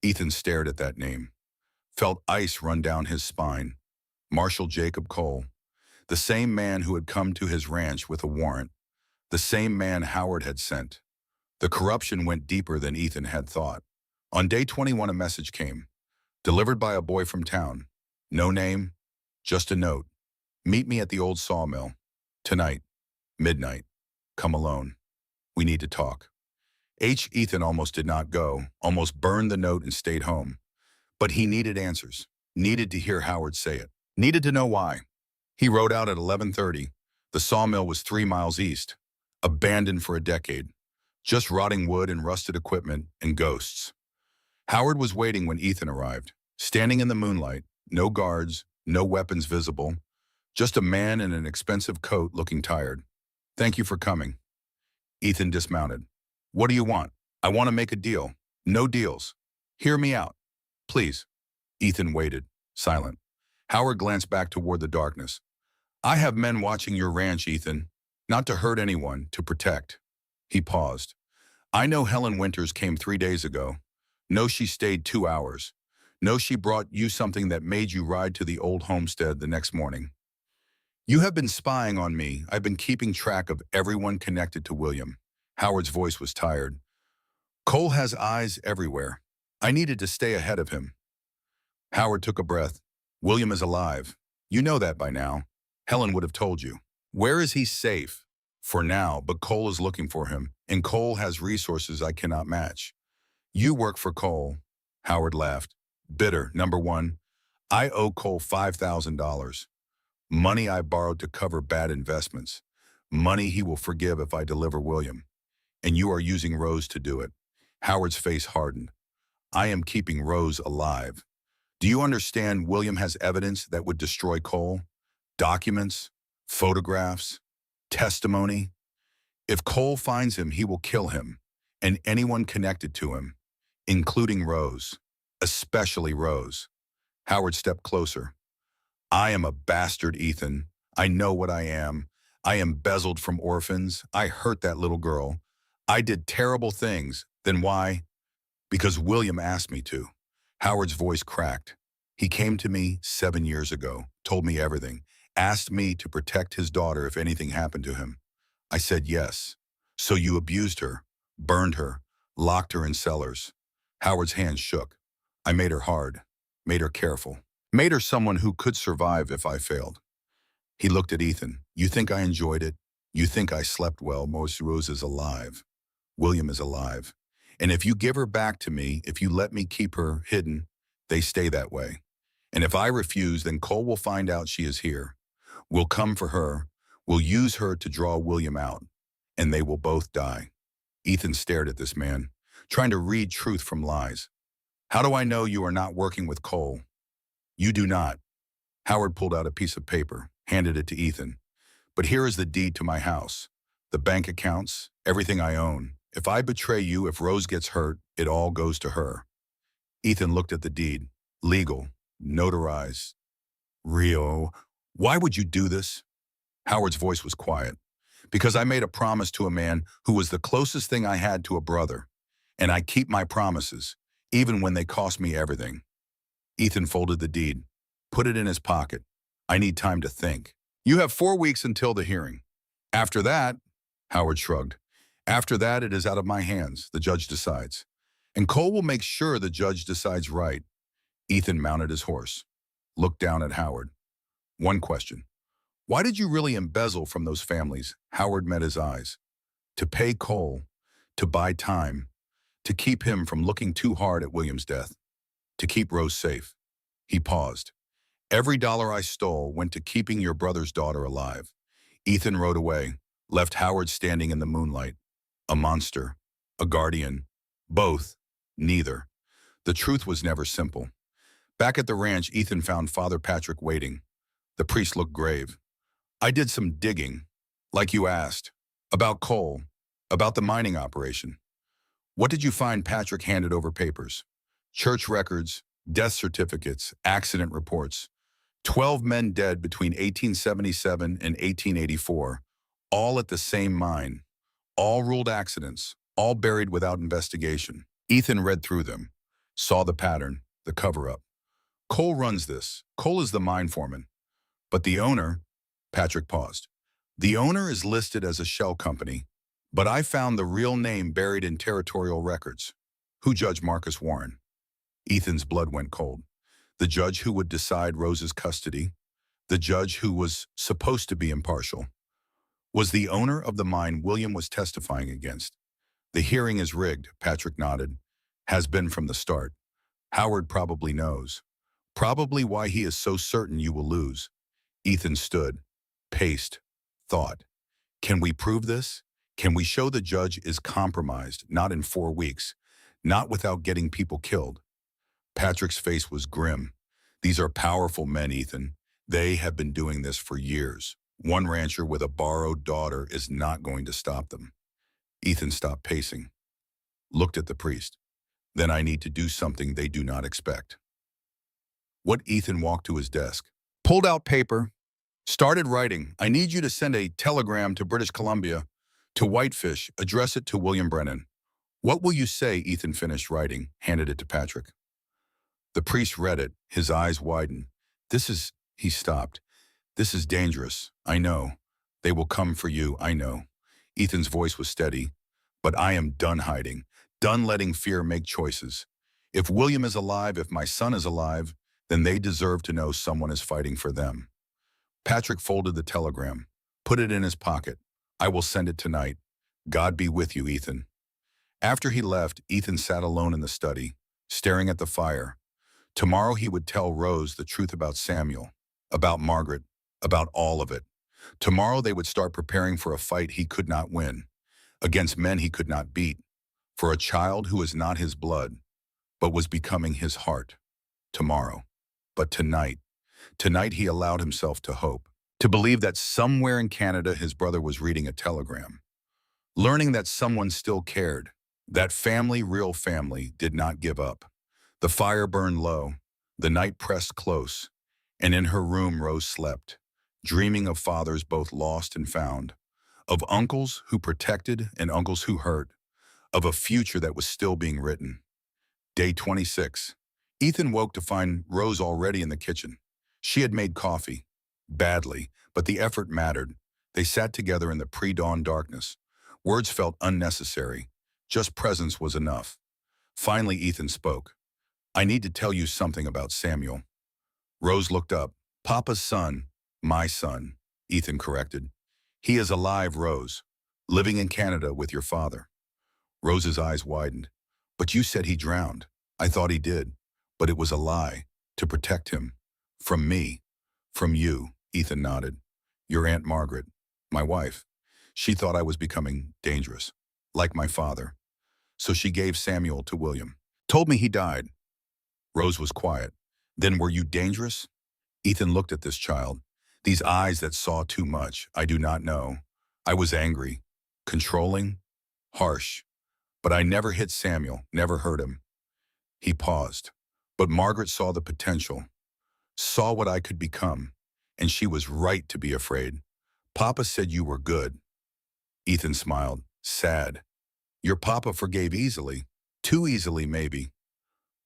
Ethan stared at that name, felt ice run down his spine. Marshal Jacob Cole. The same man who had come to his ranch with a warrant. The same man Howard had sent. The corruption went deeper than Ethan had thought. On day 21, a message came, delivered by a boy from town. No name, just a note. Meet me at the old sawmill. Tonight, midnight. Come alone. We need to talk. Ethan almost did not go, almost burned the note and stayed home. But he needed answers, needed to hear Howard say it, needed to know why. He rode out at 11:30. The sawmill was 3 miles east, abandoned for a decade, just rotting wood and rusted equipment and ghosts. Howard was waiting when Ethan arrived, standing in the moonlight, no guards, no weapons visible, just a man in an expensive coat looking tired. Thank you for coming. Ethan dismounted. What do you want? I want to make a deal. No deals. Hear me out. Please. Ethan waited, silent. Howard glanced back toward the darkness. I have men watching your ranch, Ethan. Not to hurt anyone, to protect. He paused. I know Helen Winters came 3 days ago. Know she stayed 2 hours. Know she brought you something that made you ride to the old homestead the next morning. You have been spying on me. I've been keeping track of everyone connected to William. Howard's voice was tired. Cole has eyes everywhere. I needed to stay ahead of him. Howard took a breath. William is alive. You know that by now. Helen would have told you. Where is he safe? For now, but Cole is looking for him, and Cole has resources I cannot match. You work for Cole. Howard laughed. Bitter. Number one, I owe Cole $5,000. Money I borrowed to cover bad investments. Money he will forgive if I deliver William. And you are using Rose to do it. Howard's face hardened. I am keeping Rose alive. Do you understand William has evidence that would destroy Cole? Documents, photographs, testimony. If Cole finds him, he will kill him, and anyone connected to him, including Rose, especially Rose. Howard stepped closer. I am a bastard, Ethan. I know what I am. I embezzled from orphans. I hurt that little girl. I did terrible things. Then why? Because William asked me to. Howard's voice cracked. He came to me 7 years ago, told me everything, asked me to protect his daughter if anything happened to him. I said yes. So you abused her, burned her, locked her in cellars. Howard's hands shook. I made her hard, made her careful, made her someone who could survive if I failed. He looked at Ethan. You think I enjoyed it? You think I slept well? Most Rose is alive. William is alive. And if you give her back to me, if you let me keep her hidden, they stay that way. And if I refuse, then Cole will find out she is here. We'll come for her. We'll use her to draw William out. And they will both die. Ethan stared at this man, trying to read truth from lies. How do I know you are not working with Cole? You do not. Howard pulled out a piece of paper, handed it to Ethan. But here is the deed to my house, the bank accounts, everything I own. If I betray you, if Rose gets hurt, it all goes to her. Ethan looked at the deed. Legal, notarized. Rio, why would you do this? Howard's voice was quiet. Because I made a promise to a man who was the closest thing I had to a brother. And I keep my promises, even when they cost me everything. Ethan folded the deed, put it in his pocket. I need time to think. You have 4 weeks until the hearing. After that, Howard shrugged. After that, it is out of my hands. The judge decides. And Cole will make sure the judge decides right. Ethan mounted his horse, looked down at Howard. One question. Why did you really embezzle from those families? Howard met his eyes. To pay Cole, to buy time, to keep him from looking too hard at William's death, to keep Rose safe. He paused. Every dollar I stole went to keeping your brother's daughter alive. Ethan rode away, left Howard standing in the moonlight. A monster, a guardian, both, neither. The truth was never simple. Back at the ranch, Ethan found Father Patrick waiting. The priest looked grave. I did some digging, like you asked, about Cole, about the mining operation. What did you find? Patrick handed over papers. Church records, death certificates, accident reports. 12 men dead between 1877 and 1884, all at the same mine. All ruled accidents, all buried without investigation. Ethan read through them, saw the pattern, the cover-up. Cole runs this. Cole is the mine foreman. But the owner, Patrick paused. The owner is listed as a shell company, but I found the real name buried in territorial records. Who? Judge Marcus Warren. Ethan's blood went cold. The judge who would decide Rose's custody, the judge who was supposed to be impartial, was the owner of the mine William was testifying against. The hearing is rigged, Patrick nodded. Has been from the start. Howard probably knows. Probably why he is so certain you will lose. Ethan stood, paced, thought. Can we prove this? Can we show the judge is compromised, not in 4 weeks, not without getting people killed? Patrick's face was grim. These are powerful men, Ethan. They have been doing this for years. One rancher with a borrowed daughter is not going to stop them. Ethan stopped pacing, looked at the priest. Then I need to do something they do not expect. What? Ethan walked to his desk, pulled out paper, started writing. I need you to send a telegram to British Columbia, to Whitefish, address it to William Brennan. What will you say? Ethan finished writing, handed it to Patrick. The priest read it, his eyes widened. He stopped. This is dangerous, I know. They will come for you, I know. Ethan's voice was steady. But I am done hiding, Done letting fear make choices. If William is alive, if my son is alive, then they deserve to know someone is fighting for them. Patrick folded the telegram, put it in his pocket. I will send it tonight. God be with you, Ethan. After he left, Ethan sat alone in the study, staring at the fire. Tomorrow he would tell Rose the truth about Samuel, about Margaret, about all of it. Tomorrow they would start preparing for a fight he could not win, against men he could not beat, for a child who was not his blood, but was becoming his heart. Tomorrow. But tonight he allowed himself to hope, to believe that somewhere in Canada his brother was reading a telegram, learning that someone still cared, that family, real family, did not give up. The fire burned low, the night pressed close, and in her room Rose slept, dreaming of fathers both lost and found, of uncles who protected and uncles who hurt, of a future that was still being written. Day 26. Ethan woke to find Rose already in the kitchen. She had made coffee, badly, but the effort mattered. They sat together in the pre-dawn darkness. Words felt unnecessary. Just presence was enough. Finally, Ethan spoke. I need to tell you something about Samuel. Rose looked up. Papa's son, my son, Ethan corrected. He is alive, Rose, living in Canada with your father. Rose's eyes widened. But you said he drowned. I thought he did. But it was a lie, to protect him. From me. From you, Ethan nodded. Your Aunt Margaret, my wife. She thought I was becoming dangerous, like my father. So she gave Samuel to William. Told me he died. Rose was quiet. Then were you dangerous? Ethan looked at this child. These eyes that saw too much, I do not know. I was angry, controlling, harsh. But I never hit Samuel, never hurt him. He paused. But Margaret saw the potential, saw what I could become, and she was right to be afraid. Papa said you were good. Ethan smiled, sad. Your papa forgave easily, too easily maybe.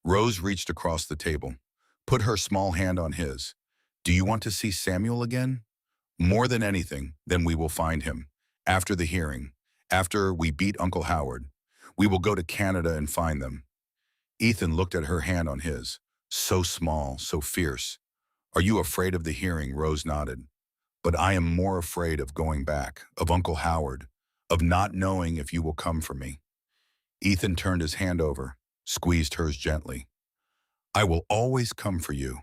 Rose reached across the table, put her small hand on his. Do you want to see Samuel again? More than anything, then we will find him. After the hearing, after we beat Uncle Howard, we will go to Canada and find them. Ethan looked at her hand on his, so small, so fierce. Are you afraid of the hearing? Rose nodded. But I am more afraid of going back, of Uncle Howard, of not knowing if you will come for me. Ethan turned his hand over, squeezed hers gently. I will always come for you.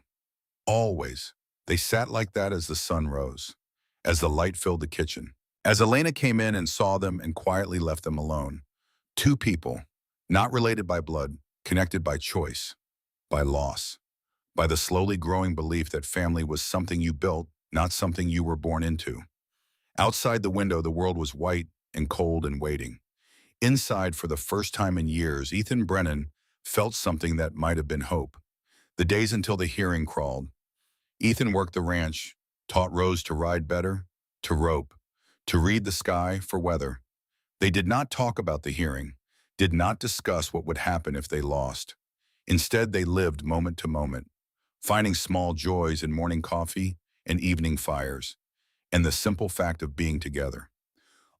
Always. They sat like that as the sun rose, as the light filled the kitchen, as Elena came in and saw them and quietly left them alone. Two people, not related by blood, connected by choice, by loss, by the slowly growing belief that family was something you built, not something you were born into. Outside the window, the world was white and cold and waiting. Inside, for the first time in years, Ethan Brennan felt something that might have been hope. The days until the hearing crawled. Ethan worked the ranch, taught Rose to ride better, to rope, to read the sky for weather. They did not talk about the hearing, did not discuss what would happen if they lost. Instead, they lived moment to moment, finding small joys in morning coffee and evening fires, and the simple fact of being together.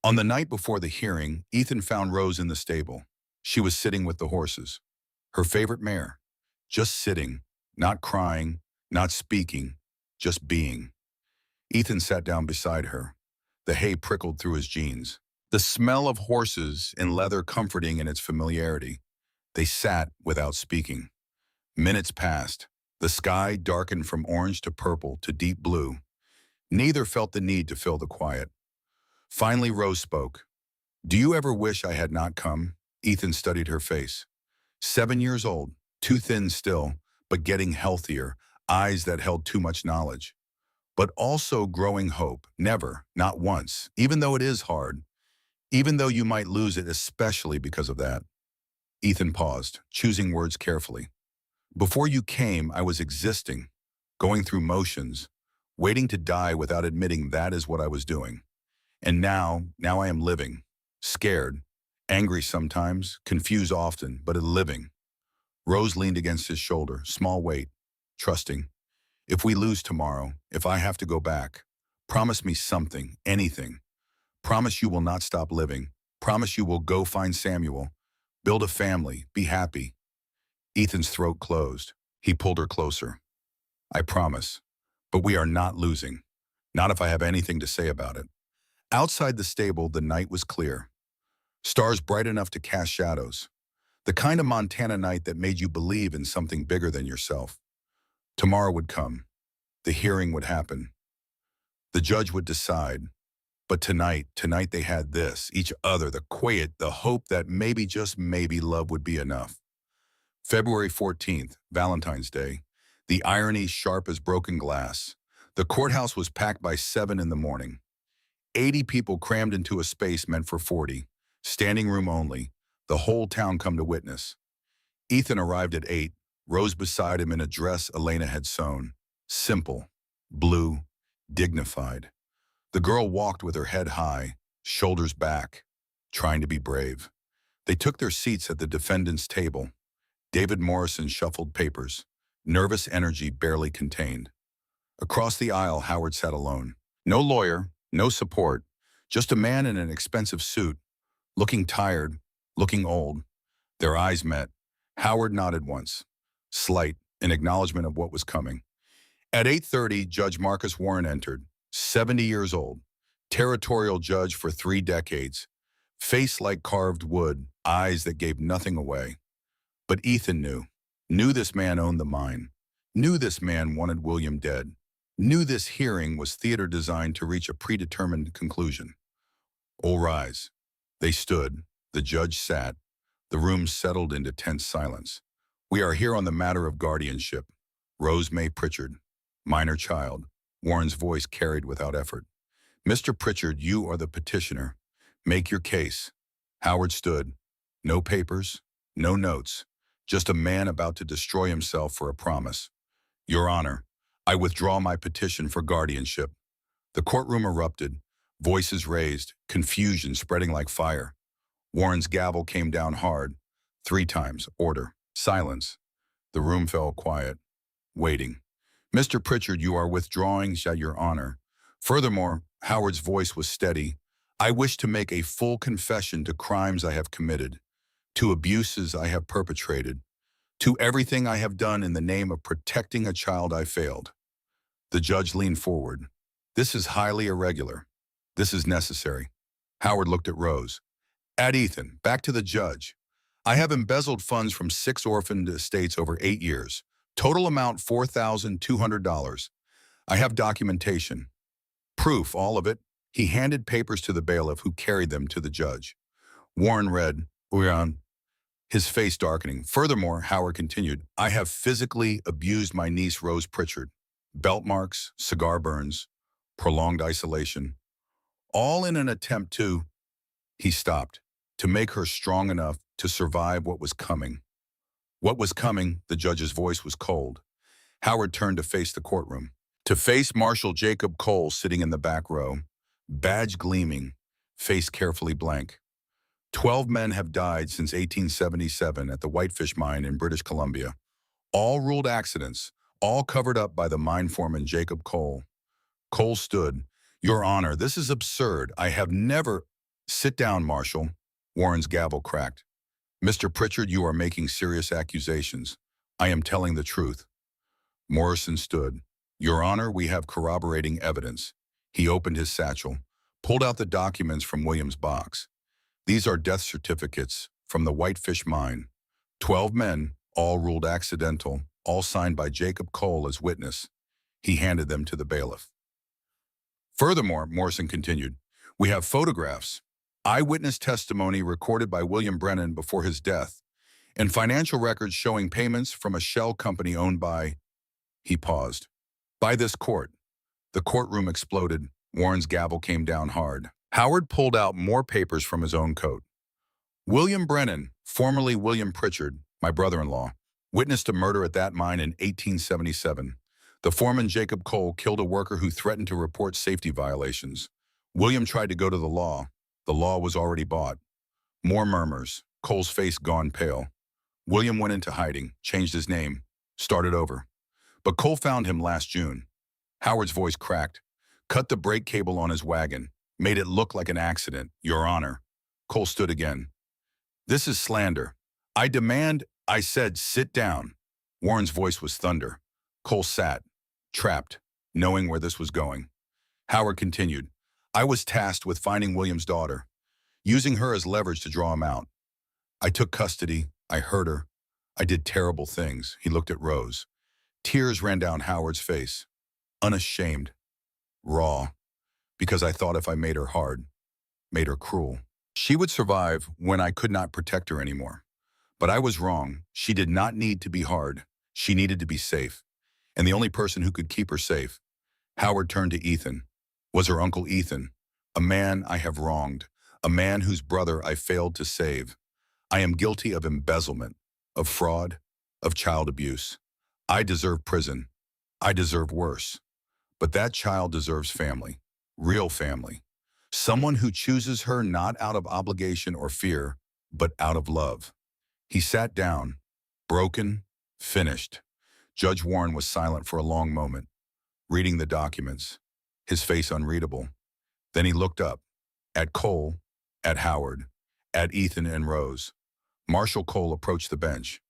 On the night before the hearing, Ethan found Rose in the stable. She was sitting with the horses, her favorite mare, just sitting, not crying, not speaking, just being. Ethan sat down beside her. The hay prickled through his jeans. The smell of horses and leather comforting in its familiarity. They sat without speaking. Minutes passed. The sky darkened from orange to purple to deep blue. Neither felt the need to fill the quiet. Finally, Rose spoke. Do you ever wish I had not come? Ethan studied her face. 7 years old, too thin still, but getting healthier, eyes that held too much knowledge. But also growing hope. Never, not once, even though it is hard. Even though you might lose it, especially because of that. Ethan paused, choosing words carefully. Before you came, I was existing, going through motions, waiting to die without admitting that is what I was doing. And now I am living, scared, angry sometimes, confused often, but living. Rose leaned against his shoulder, small weight, trusting. If we lose tomorrow, if I have to go back, promise me something, anything. Promise you will not stop living. Promise you will go find Samuel. Build a family. Be happy. Ethan's throat closed. He pulled her closer. I promise. But we are not losing. Not if I have anything to say about it. Outside the stable, the night was clear. Stars bright enough to cast shadows. The kind of Montana night that made you believe in something bigger than yourself. Tomorrow would come. The hearing would happen. The judge would decide. But tonight they had this, each other, the quiet, the hope that maybe, just maybe, love would be enough. February 14th, Valentine's Day. The irony sharp as broken glass. The courthouse was packed by 7 in the morning. 80 people crammed into a space meant for 40. Standing room only. The whole town come to witness. Ethan arrived at 8, Rose beside him in a dress Elena had sewn. Simple, blue, dignified. The girl walked with her head high, shoulders back, trying to be brave. They took their seats at the defendant's table. David Morrison shuffled papers, nervous energy barely contained. Across the aisle, Howard sat alone. No lawyer, no support, just a man in an expensive suit, looking tired, looking old. Their eyes met. Howard nodded once, slight, in acknowledgement of what was coming. At 8:30, Judge Marcus Warren entered, 70 years old, territorial judge for 3 decades, face like carved wood, eyes that gave nothing away. But Ethan knew this man owned the mine, knew this man wanted William dead, knew this hearing was theater designed to reach a predetermined conclusion. All rise. They stood, the judge sat, the room settled into tense silence. We are here on the matter of guardianship. Rose May Pritchard, minor child. Warren's voice carried without effort. Mr. Pritchard, you are the petitioner. Make your case. Howard stood. No papers, no notes, just a man about to destroy himself for a promise. Your Honor, I withdraw my petition for guardianship. The courtroom erupted, voices raised, confusion spreading like fire. Warren's gavel came down hard. 3 times, order, silence. The room fell quiet, waiting. Mr. Pritchard, you are withdrawing, Your Honor. Furthermore, Howard's voice was steady. I wish to make a full confession to crimes I have committed, to abuses I have perpetrated, to everything I have done in the name of protecting a child I failed. The judge leaned forward. This is highly irregular. This is necessary. Howard looked at Rose. At Ethan, back to the judge. I have embezzled funds from 6 orphaned estates over 8 years. Total amount $4,200. I have documentation. Proof, all of it. He handed papers to the bailiff who carried them to the judge. Warren read, Uyan, his face darkening. Furthermore, Howard continued, I have physically abused my niece Rose Pritchard. Belt marks, cigar burns, prolonged isolation. All in an attempt to, he stopped, to make her strong enough to survive what was coming. What was coming, the judge's voice was cold. Howard turned to face the courtroom. To face Marshal Jacob Cole sitting in the back row, badge gleaming, face carefully blank. 12 men have died since 1877 at the Whitefish Mine in British Columbia. All ruled accidents, all covered up by the mine foreman Jacob Cole. Cole stood. Your Honor, this is absurd. I have never... Sit down, Marshal. Warren's gavel cracked. Mr. Pritchard, you are making serious accusations. I am telling the truth. Morrison stood. Your Honor, we have corroborating evidence. He opened his satchel, pulled out the documents from William's box. These are death certificates from the Whitefish Mine. 12 men, all ruled accidental, all signed by Jacob Cole as witness. He handed them to the bailiff. Furthermore, Morrison continued, we have photographs, eyewitness testimony recorded by William Brennan before his death, and financial records showing payments from a shell company owned by, he paused, by this court. The courtroom exploded. Warren's gavel came down hard. Howard pulled out more papers from his own coat. William Brennan, formerly William Pritchard, my brother-in-law, witnessed a murder at that mine in 1877. The foreman Jacob Cole killed a worker who threatened to report safety violations. William tried to go to the law. The law was already bought. More murmurs. Cole's face gone pale. William went into hiding, changed his name, started over. But Cole found him last June. Howard's voice cracked. Cut the brake cable on his wagon. Made it look like an accident, Your Honor. Cole stood again. This is slander. I said, sit down. Warren's voice was thunder. Cole sat, trapped, knowing where this was going. Howard continued, I was tasked with finding William's daughter, using her as leverage to draw him out. I took custody. I hurt her. I did terrible things. He looked at Rose. Tears ran down Howard's face. Unashamed. Raw. Because I thought if I made her hard, made her cruel, she would survive when I could not protect her anymore. But I was wrong. She did not need to be hard. She needed to be safe. And the only person who could keep her safe, Howard turned to Ethan, was her uncle Ethan, a man I have wronged, a man whose brother I failed to save. I am guilty of embezzlement, of fraud, of child abuse. I deserve prison. I deserve worse. But that child deserves family, real family. Someone who chooses her not out of obligation or fear, but out of love. He sat down, broken, finished. Judge Warren was silent for a long moment, reading the documents, his face unreadable. Then he looked up, at Cole, at Howard, at Ethan and Rose. Marshal Cole approached the bench.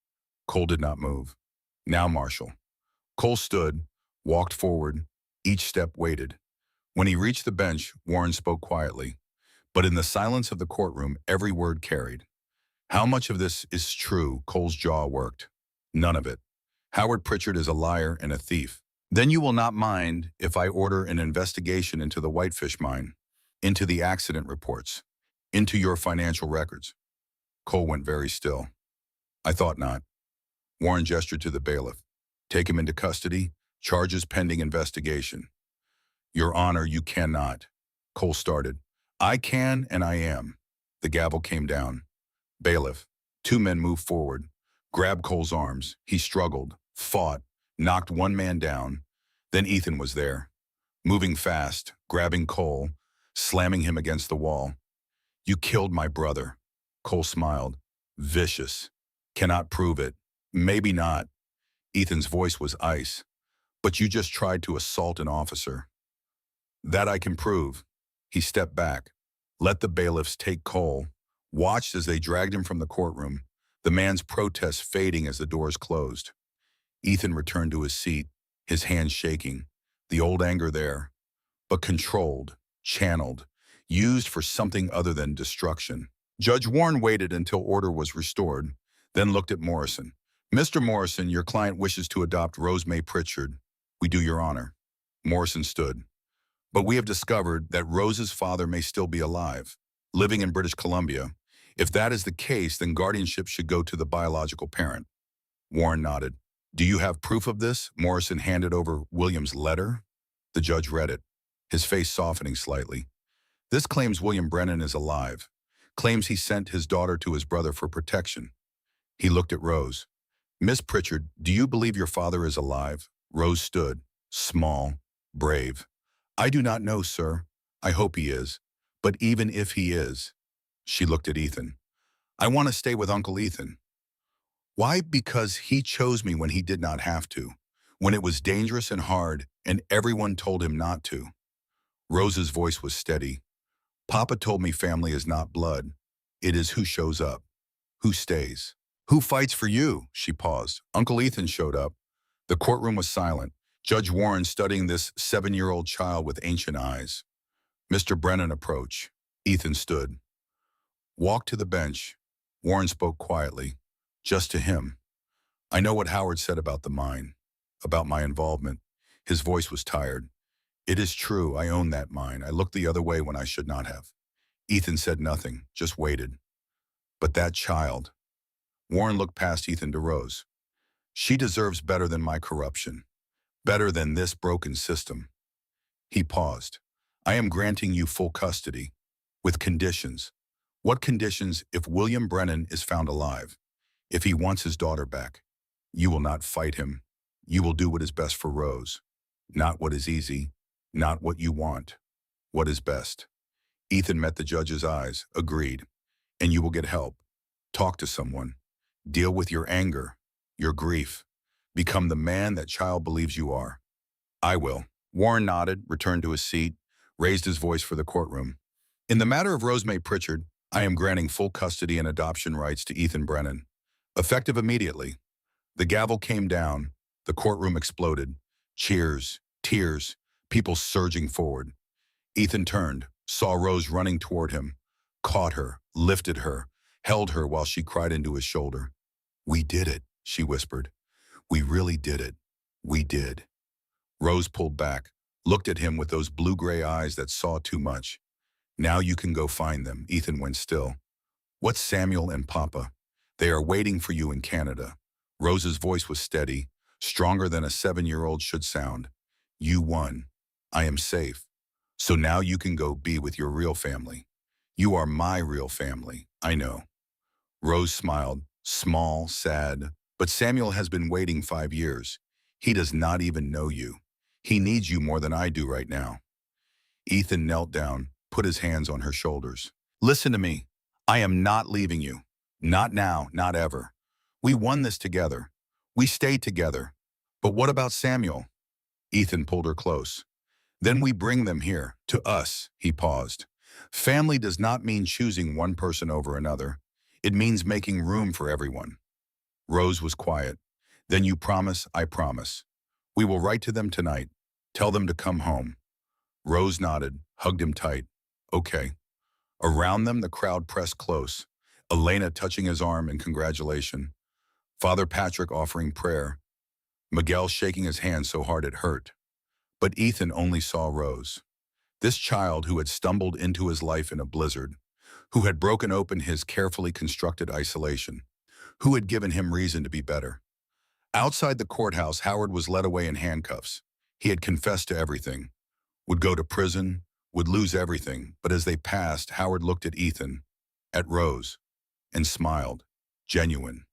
Cole did not move. Now Marshal. Cole stood, walked forward, each step waited. When he reached the bench, Warren spoke quietly. But in the silence of the courtroom, every word carried. How much of this is true? Cole's jaw worked. None of it. Howard Pritchard is a liar and a thief. Then you will not mind if I order an investigation into the Whitefish mine, into the accident reports, into your financial records. Cole went very still. I thought not. Warren gestured to the bailiff. Take him into custody, charges pending investigation. Your Honor, you cannot. Cole started. I can and I am. The gavel came down. Bailiff. Two men moved forward, grabbed Cole's arms. He struggled, fought, knocked one man down. Then Ethan was there, moving fast, grabbing Cole, slamming him against the wall. You killed my brother. Cole smiled. Vicious. Cannot prove it. Maybe not. Ethan's voice was ice. But you just tried to assault an officer. That I can prove. He stepped back, let the bailiffs take Cole, watched as they dragged him from the courtroom, the man's protests fading as the doors closed. Ethan returned to his seat, his hands shaking, the old anger there, but controlled, channeled, used for something other than destruction. Judge Warren waited until order was restored, then looked at Morrison. Mr. Morrison, your client wishes to adopt Rose May Pritchard. We do your honor. Morrison stood. But we have discovered that Rose's father may still be alive, living in British Columbia. If that is the case, then guardianship should go to the biological parent. Warren nodded. Do you have proof of this? Morrison handed over William's letter. The judge read it, his face softening slightly. This claims William Brennan is alive, claims he sent his daughter to his brother for protection. He looked at Rose. Miss Pritchard, do you believe your father is alive? Rose stood, small, brave. I do not know, sir. I hope he is. But even if he is, she looked at Ethan. I want to stay with Uncle Ethan. Why? Because he chose me when he did not have to, when it was dangerous and hard and everyone told him not to. Rose's voice was steady. Papa told me family is not blood. It is who shows up, who stays, who fights for you. She paused. Uncle Ethan showed up. The courtroom was silent. Judge Warren studying this 7-year-old child with ancient eyes. Mr. Brennan approached. Ethan stood. Walked to the bench. Warren spoke quietly, just to him. I know what Howard said about the mine, about my involvement. His voice was tired. It is true, I own that mine. I looked the other way when I should not have. Ethan said nothing, just waited. But that child. Warren looked past Ethan to Rose. She deserves better than my corruption. Better than this broken system. He paused. I am granting you full custody, with conditions. What conditions if William Brennan is found alive? If he wants his daughter back? You will not fight him. You will do what is best for Rose. Not what is easy, not what you want. What is best? Ethan met the judge's eyes, agreed. And you will get help. Talk to someone. Deal with your anger, your grief. Become the man that child believes you are. I will. Warren nodded, returned to his seat, raised his voice for the courtroom. In the matter of Rose May Pritchard, I am granting full custody and adoption rights to Ethan Brennan. Effective immediately. The gavel came down. The courtroom exploded. Cheers, tears, people surging forward. Ethan turned, saw Rose running toward him, caught her, lifted her, held her while she cried into his shoulder. "We did it," she whispered. "We really did it. We did." Rose pulled back, looked at him with those blue-gray eyes that saw too much. "Now you can go find them." Ethan went still. "What's Samuel and Papa? They are waiting for you in Canada." Rose's voice was steady, stronger than a 7-year-old should sound. "You won. I am safe. So now you can go be with your real family. You are my real family, I know." Rose smiled, small, sad. "But Samuel has been waiting 5 years. He does not even know you. He needs you more than I do right now." Ethan knelt down, put his hands on her shoulders. "Listen to me. I am not leaving you. Not now, not ever. We won this together. We stayed together. But what about Samuel?" Ethan pulled her close. "Then we bring them here, to us." He paused. "Family does not mean choosing one person over another. It means making room for everyone." Rose was quiet. "Then you promise?" "I promise. We will write to them tonight. Tell them to come home." Rose nodded, hugged him tight. "Okay." Around them, the crowd pressed close. Elena touching his arm in congratulation. Father Patrick offering prayer. Miguel shaking his hand so hard it hurt. But Ethan only saw Rose. This child who had stumbled into his life in a blizzard, who had broken open his carefully constructed isolation, who had given him reason to be better. Outside the courthouse, Howard was led away in handcuffs. He had confessed to everything, would go to prison, would lose everything. But as they passed, Howard looked at Ethan, at Rose, and smiled, genuine,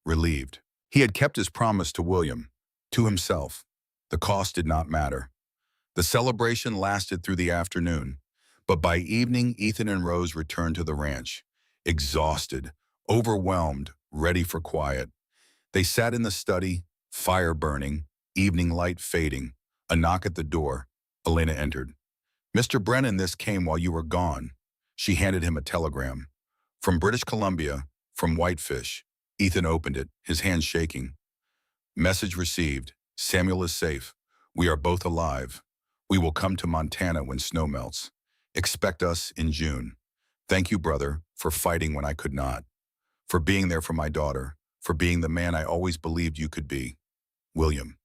relieved. He had kept his promise to William, to himself. The cost did not matter. The celebration lasted through the afternoon, but by evening, Ethan and Rose returned to the ranch, exhausted, overwhelmed, ready for quiet. They sat in the study, fire burning, evening light fading. A knock at the door. Elena entered. "Mr. Brennan, this came while you were gone." She handed him a telegram. "From British Columbia, from Whitefish." Ethan opened it, his hand shaking. "Message received. Samuel is safe. We are both alive. We will come to Montana when snow melts. Expect us in June. Thank you, brother, for fighting when I could not. For being there for my daughter. For being the man I always believed you could be. William."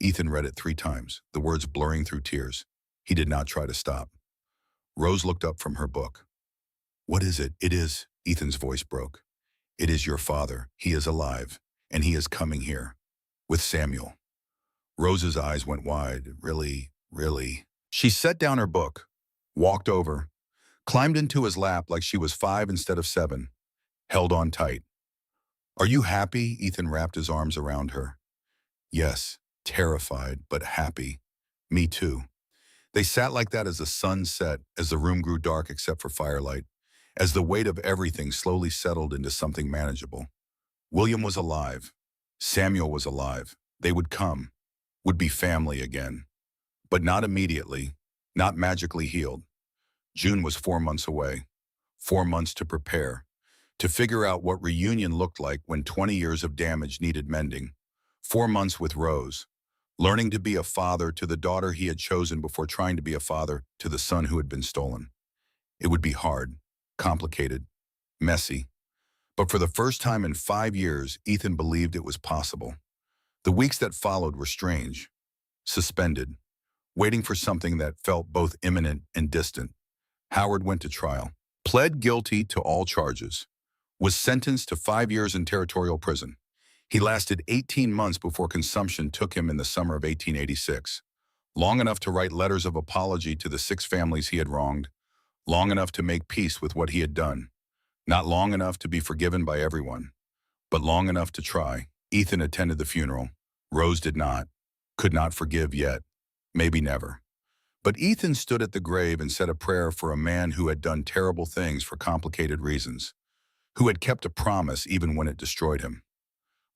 Ethan read it 3 times, the words blurring through tears. He did not try to stop. Rose looked up from her book. "What is it?" "It is," Ethan's voice broke. "It is your father. He is alive, and he is coming here. With Samuel." Rose's eyes went wide. "Really, really?" She set down her book, walked over, climbed into his lap like she was 5 instead of 7, held on tight. "Are you happy?" Ethan wrapped his arms around her. "Yes, terrified, but happy. Me too." They sat like that as the sun set, as the room grew dark except for firelight, as the weight of everything slowly settled into something manageable. William was alive. Samuel was alive. They would come, would be family again. But not immediately, not magically healed. June was 4 months away. 4 months to prepare, to figure out what reunion looked like when 20 years of damage needed mending. 4 months with Rose, learning to be a father to the daughter he had chosen before trying to be a father to the son who had been stolen. It would be hard, complicated, messy. But for the first time in 5 years, Ethan believed it was possible. The weeks that followed were strange, suspended, waiting for something that felt both imminent and distant. Howard went to trial, pled guilty to all charges, was sentenced to 5 years in territorial prison. He lasted 18 months before consumption took him in the summer of 1886, long enough to write letters of apology to the 6 families he had wronged, long enough to make peace with what he had done, not long enough to be forgiven by everyone, but long enough to try. Ethan attended the funeral. Rose did not, could not forgive yet, maybe never. But Ethan stood at the grave and said a prayer for a man who had done terrible things for complicated reasons, who had kept a promise even when it destroyed him.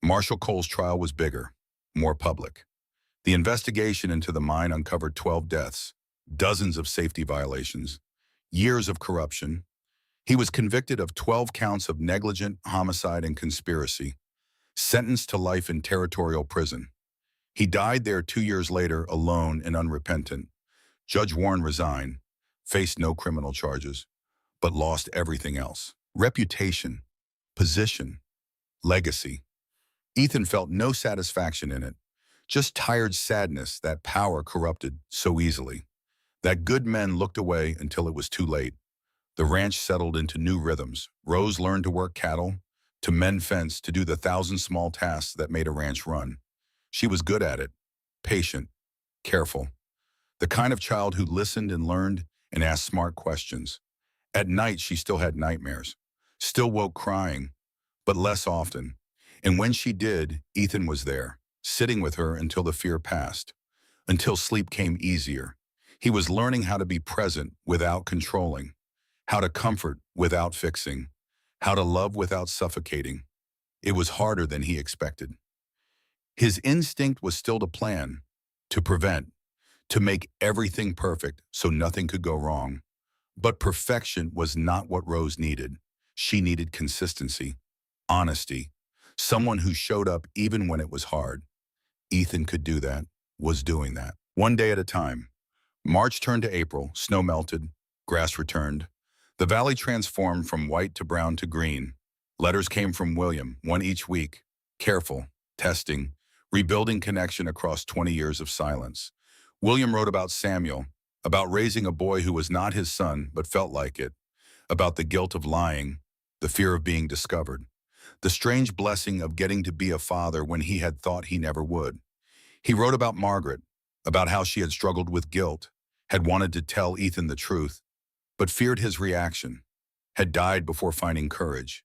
Marshall Cole's trial was bigger, more public. The investigation into the mine uncovered 12 deaths, dozens of safety violations, years of corruption. He was convicted of 12 counts of negligent homicide and conspiracy. sentenced to life in territorial prison. He died there 2 years later, alone and unrepentant. Judge Warren resigned, faced no criminal charges, but lost everything else. Reputation, position, legacy. Ethan felt no satisfaction in it, just tired sadness that power corrupted so easily. That good men looked away until it was too late. The ranch settled into new rhythms. Rose learned to work cattle, to mend fence, to do the thousand small tasks that made a ranch run. She was good at it, patient, careful, the kind of child who listened and learned and asked smart questions. At night, she still had nightmares, still woke crying, but less often. And when she did, Ethan was there, sitting with her until the fear passed, until sleep came easier. He was learning how to be present without controlling, how to comfort without fixing, how to love without suffocating. It was harder than he expected. His instinct was still to plan, to prevent, to make everything perfect so nothing could go wrong. But perfection was not what Rose needed. She needed consistency, honesty, someone who showed up even when it was hard. Ethan could do that, was doing that. One day at a time. March turned to April, snow melted, grass returned. The valley transformed from white to brown to green. Letters came from William, one each week. Careful, testing, rebuilding connection across 20 years of silence. William wrote about Samuel, about raising a boy who was not his son but felt like it, about the guilt of lying, the fear of being discovered, the strange blessing of getting to be a father when he had thought he never would. He wrote about Margaret, about how she had struggled with guilt, had wanted to tell Ethan the truth, but feared his reaction, had died before finding courage.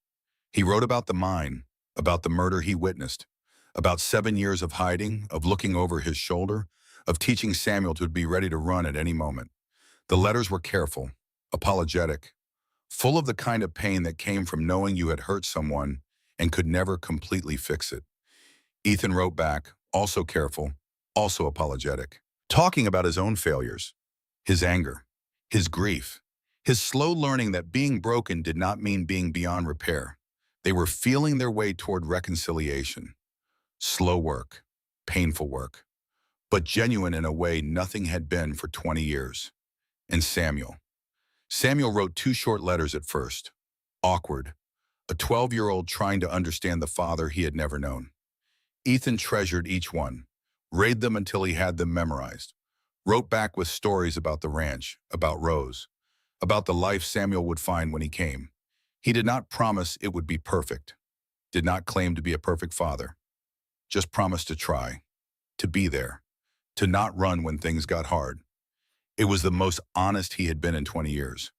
He wrote about the mine, about the murder he witnessed, about 7 years of hiding, of looking over his shoulder, of teaching Samuel to be ready to run at any moment. The letters were careful, apologetic, full of the kind of pain that came from knowing you had hurt someone and could never completely fix it. Ethan wrote back, also careful, also apologetic, talking about his own failures, his anger, his grief, his slow learning that being broken did not mean being beyond repair. They were feeling their way toward reconciliation. Slow work, painful work, but genuine in a way nothing had been for 20 years. And Samuel. Samuel wrote 2 short letters at first. Awkward, a 12-year-old trying to understand the father he had never known. Ethan treasured each one, read them until he had them memorized, wrote back with stories about the ranch, about Rose, about the life Samuel would find when he came. He did not promise it would be perfect, did not claim to be a perfect father, just promised to try, to be there, to not run when things got hard. It was the most honest he had been in 20 years.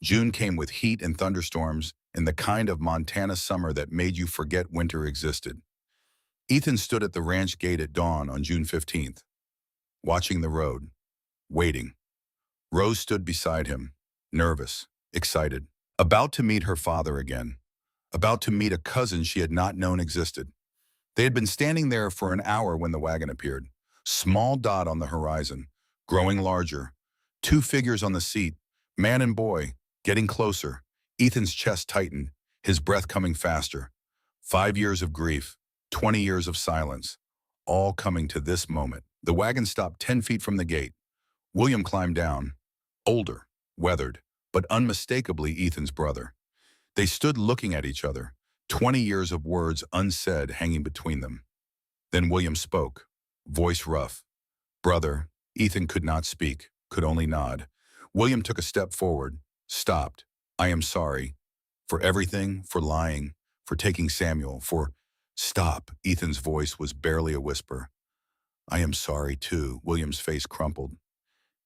June came with heat and thunderstorms and the kind of Montana summer that made you forget winter existed. Ethan stood at the ranch gate at dawn on June 15th, watching the road, waiting. Rose stood beside him, nervous, excited, about to meet her father again, about to meet a cousin she had not known existed. They had been standing there for an hour when the wagon appeared, small dot on the horizon, growing larger. 2 figures on the seat, man and boy, getting closer. Ethan's chest tightened, his breath coming faster. 5 years of grief, 20 years of silence, all coming to this moment. The wagon stopped 10 feet from the gate. William climbed down, older, weathered, but unmistakably Ethan's brother. They stood looking at each other, 20 years of words unsaid hanging between them. Then William spoke, voice rough. Brother, Ethan could not speak, could only nod. William took a step forward, stopped. I am sorry. For everything, for lying, for taking Samuel, for... Stop. Ethan's voice was barely a whisper. I am sorry too. William's face crumpled.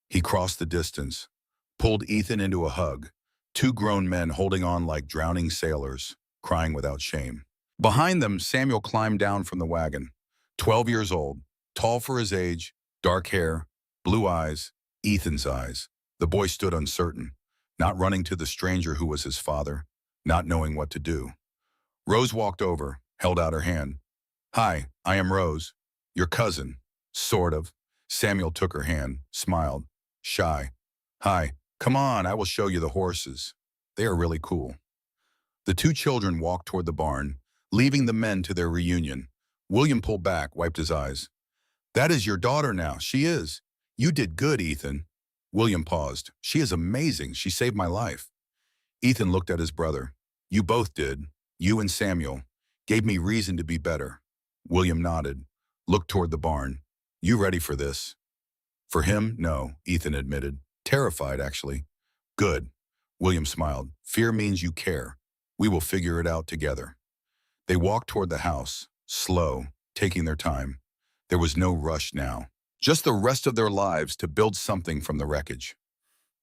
He crossed the distance, pulled Ethan into a hug. 2 grown men holding on like drowning sailors, crying without shame. Behind them, Samuel climbed down from the wagon. 12 years old, tall for his age, dark hair, blue eyes, Ethan's eyes. The boy stood uncertain, not running to the stranger who was his father, not knowing what to do. Rose walked over, held out her hand. Hi, I am Rose, your cousin, sort of. Samuel took her hand, smiled, shy. Hi, come on, I will show you the horses. They are really cool. The 2 children walked toward the barn, leaving the men to their reunion. William pulled back, wiped his eyes. That is your daughter now. She is. You did good, Ethan. William paused. She is amazing. She saved my life. Ethan looked at his brother. You both did. You and Samuel. Gave me reason to be better. William nodded, looked toward the barn. You ready for this? For him, no, Ethan admitted. Terrified, actually. Good. William smiled. Fear means you care. We will figure it out together. They walked toward the house, slow, taking their time. There was no rush now. Just the rest of their lives to build something from the wreckage.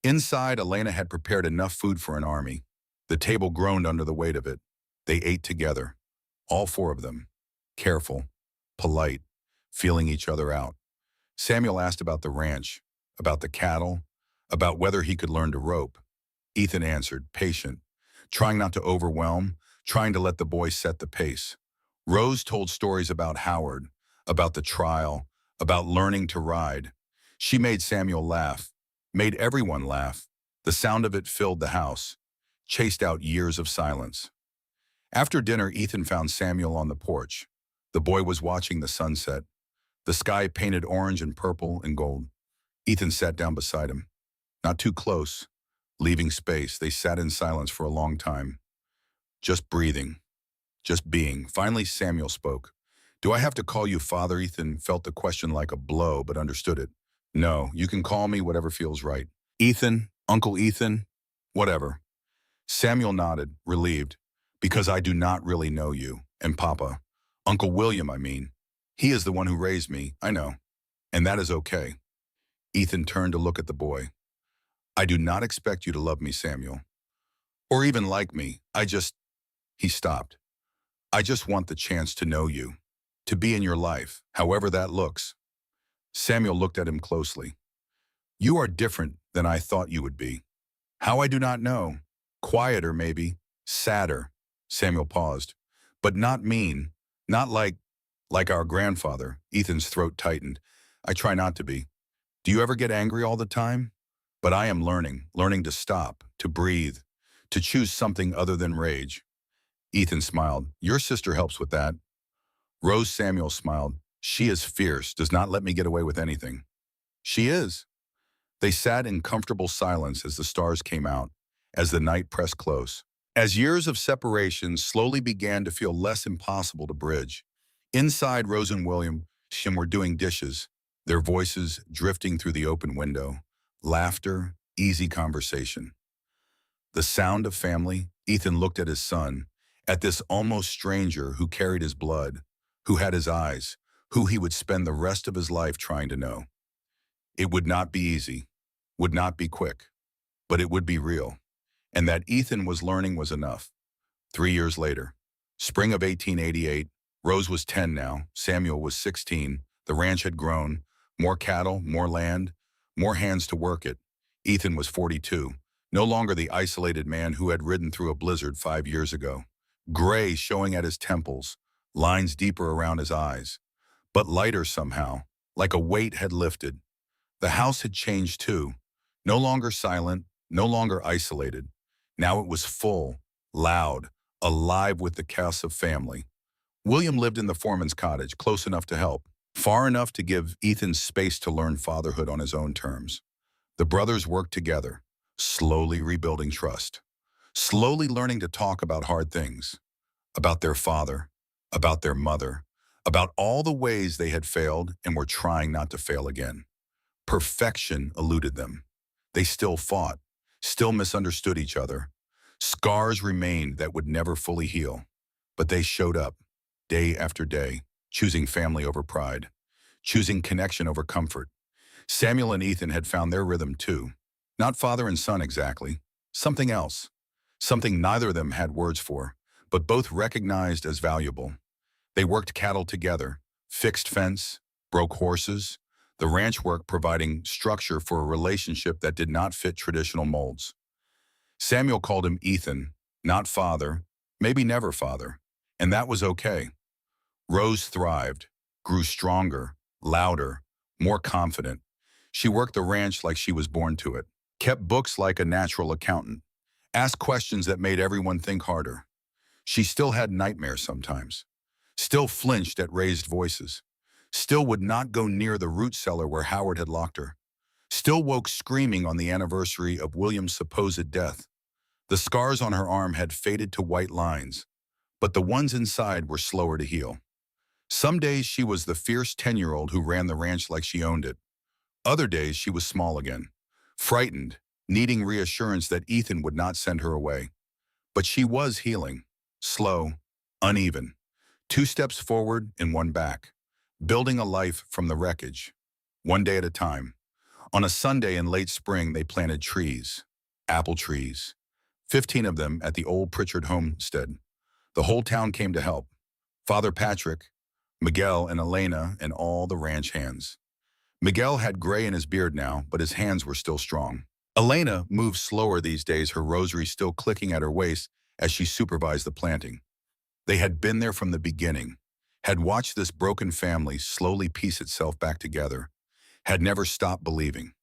Inside, Elena had prepared enough food for an army. The table groaned under the weight of it. They ate together. All four of them. Careful, polite, feeling each other out. Samuel asked about the ranch, about the cattle, about whether he could learn to rope. Ethan answered, patient, trying not to overwhelm, trying to let the boy set the pace. Rose told stories about Howard, about the trial, about learning to ride. She made Samuel laugh, made everyone laugh. The sound of it filled the house, chased out years of silence. After dinner, Ethan found Samuel on the porch. The boy was watching the sunset, the sky painted orange and purple and gold. Ethan sat down beside him. Not too close, leaving space. They sat in silence for a long time. Just breathing, just being. Finally, Samuel spoke. Do I have to call you father? Ethan felt the question like a blow, but understood it. No, you can call me whatever feels right. Ethan, Uncle Ethan, whatever. Samuel nodded, relieved, because I do not really know you. And Papa, Uncle William, I mean. He is the one who raised me, I know. And that is okay. Ethan turned to look at the boy. I do not expect you to love me, Samuel. Or even like me. He stopped. I just want the chance to know you. To be in your life, however that looks. Samuel looked at him closely. You are different than I thought you would be. How I do not know. Quieter, maybe. Sadder. Samuel paused. But not mean. Not like our grandfather. Ethan's throat tightened. I try not to be. Do you ever get angry all the time? But I am learning to stop, to breathe, to choose something other than rage. Ethan smiled. Your sister helps with that. Rose Samuel smiled. She is fierce, does not let me get away with anything. She is. They sat in comfortable silence as the stars came out, as the night pressed close. As years of separation slowly began to feel less impossible to bridge. Inside, Rose and William were doing dishes, their voices drifting through the open window. Laughter, easy conversation. The sound of family. Ethan looked at his son, at this almost stranger who carried his blood, who had his eyes, who he would spend the rest of his life trying to know. It would not be easy, would not be quick, but it would be real. And that Ethan was learning was enough. 3 years later, spring of 1888, Rose was 10 now, Samuel was 16, the ranch had grown, more cattle, more land, more hands to work it. Ethan was 42, no longer the isolated man who had ridden through a blizzard 5 years ago. Gray showing at his temples, lines deeper around his eyes, but lighter somehow, like a weight had lifted. The house had changed too, no longer silent, no longer isolated. Now it was full, loud, alive with the chaos of family. William lived in the foreman's cottage, close enough to help, far enough to give Ethan space to learn fatherhood on his own terms. The brothers worked together, slowly rebuilding trust, slowly learning to talk about hard things, about their father, about their mother, about all the ways they had failed and were trying not to fail again. Perfection eluded them. They still fought, still misunderstood each other. Scars remained that would never fully heal, but they showed up, day after day, choosing family over pride, choosing connection over comfort. Samuel and Ethan had found their rhythm too. Not father and son exactly, something else, something neither of them had words for, but both recognized as valuable. They worked cattle together, fixed fence, broke horses, the ranch work providing structure for a relationship that did not fit traditional molds. Samuel called him Ethan, not father, maybe never father, and that was okay. Rose thrived, grew stronger, louder, more confident. She worked the ranch like she was born to it, kept books like a natural accountant, asked questions that made everyone think harder. She still had nightmares sometimes, still flinched at raised voices, still would not go near the root cellar where Howard had locked her, still woke screaming on the anniversary of William's supposed death. The scars on her arm had faded to white lines, but the ones inside were slower to heal. Some days she was the fierce 10-year-old who ran the ranch like she owned it. Other days she was small again, frightened, needing reassurance that Ethan would not send her away. But she was healing, slow, uneven, 2 steps forward and 1 back, building a life from the wreckage, one day at a time. On a Sunday in late spring, they planted trees, apple trees, 15 of them at the old Pritchard homestead. The whole town came to help. Father Patrick, Miguel and Elena, and all the ranch hands. Miguel had gray in his beard now, but his hands were still strong. Elena moved slower these days, her rosary still clicking at her waist as she supervised the planting. They had been there from the beginning, had watched this broken family slowly piece itself back together, had never stopped believing.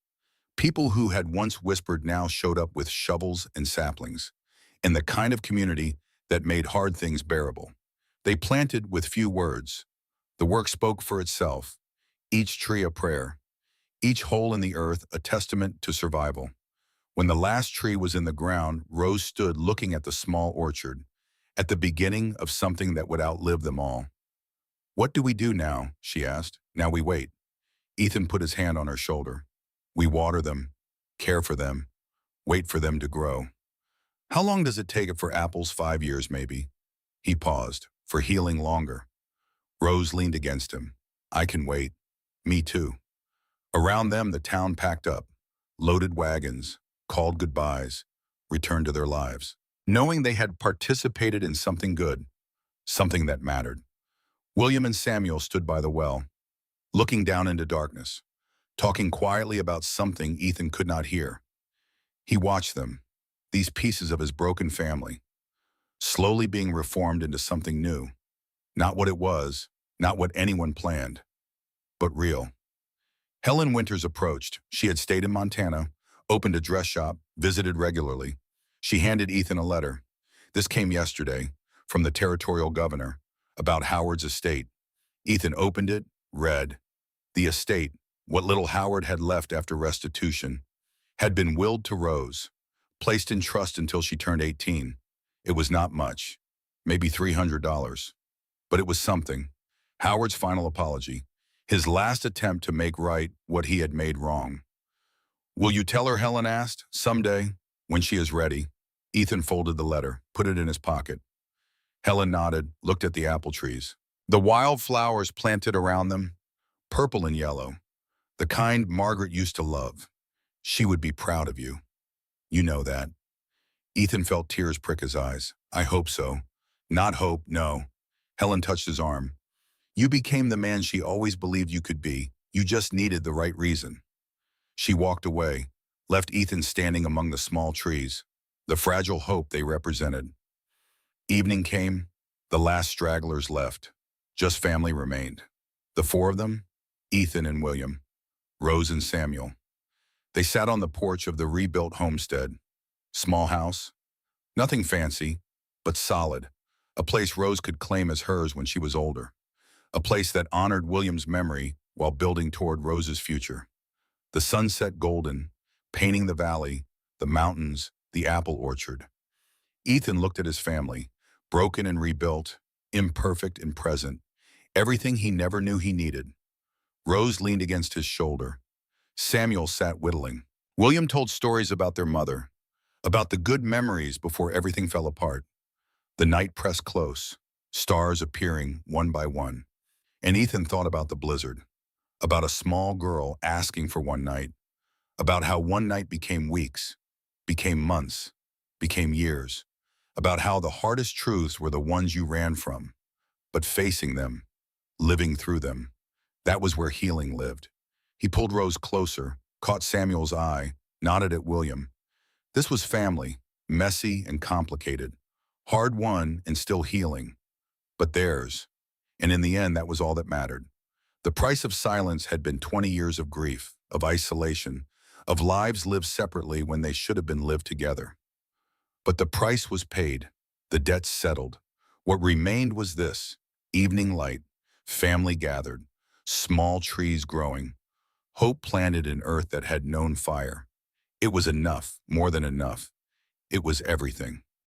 People who had once whispered now showed up with shovels and saplings, in the kind of community that made hard things bearable. They planted with few words. The work spoke for itself, each tree a prayer, each hole in the earth a testament to survival. When the last tree was in the ground, Rose stood looking at the small orchard, at the beginning of something that would outlive them all. "What do we do now?" she asked. "Now we wait." Ethan put his hand on her shoulder. "We water them, care for them, wait for them to grow." "How long does it take for apples? 5 years, maybe." He paused. "For healing, longer." Rose leaned against him. "I can wait." "Me too." Around them, the town packed up, loaded wagons, called goodbyes, returned to their lives, knowing they had participated in something good, something that mattered. William and Samuel stood by the well, looking down into darkness, talking quietly about something Ethan could not hear. He watched them, these pieces of his broken family, slowly being reformed into something new. Not what it was, not what anyone planned, but real. Helen Winters approached. She had stayed in Montana, opened a dress shop, visited regularly. She handed Ethan a letter. This came yesterday, from the territorial governor, about Howard's estate. Ethan opened it, read. The estate, what little Howard had left after restitution, had been willed to Rose, placed in trust until she turned 18. It was not much, maybe $300, but it was something. Howard's final apology, his last attempt to make right what he had made wrong. "Will you tell her?" Helen asked. "Someday, when she is ready." Ethan folded the letter, put it in his pocket. Helen nodded, looked at the apple trees. The wild flowers planted around them, purple and yellow, the kind Margaret used to love. "She would be proud of you. You know that." Ethan felt tears prick his eyes. "I hope so." "Not hope, no." Helen touched his arm. "You became the man she always believed you could be. You just needed the right reason." She walked away, left Ethan standing among the small trees, the fragile hope they represented. Evening came, the last stragglers left. Just family remained. The 4 of them, Ethan and William, Rose and Samuel. They sat on the porch of the rebuilt homestead. Small house, nothing fancy, but solid. A place Rose could claim as hers when she was older. A place that honored William's memory while building toward Rose's future. The sunset golden, painting the valley, the mountains, the apple orchard. Ethan looked at his family, broken and rebuilt, imperfect and present, everything he never knew he needed. Rose leaned against his shoulder. Samuel sat whittling. William told stories about their mother, about the good memories before everything fell apart. The night pressed close, stars appearing one by one. And Ethan thought about the blizzard, about a small girl asking for one night, about how one night became weeks, became months, became years, about how the hardest truths were the ones you ran from, but facing them, living through them, that was where healing lived. He pulled Rose closer, caught Samuel's eye, nodded at William. This was family, messy and complicated, hard-won and still healing, but theirs. And in the end, that was all that mattered. The price of silence had been 20 years of grief, of isolation, of lives lived separately when they should have been lived together. But the price was paid, the debts settled, What remained was this: evening light, family gathered, small trees growing, hope planted in earth that had known fire. It was enough, more than enough. It was everything.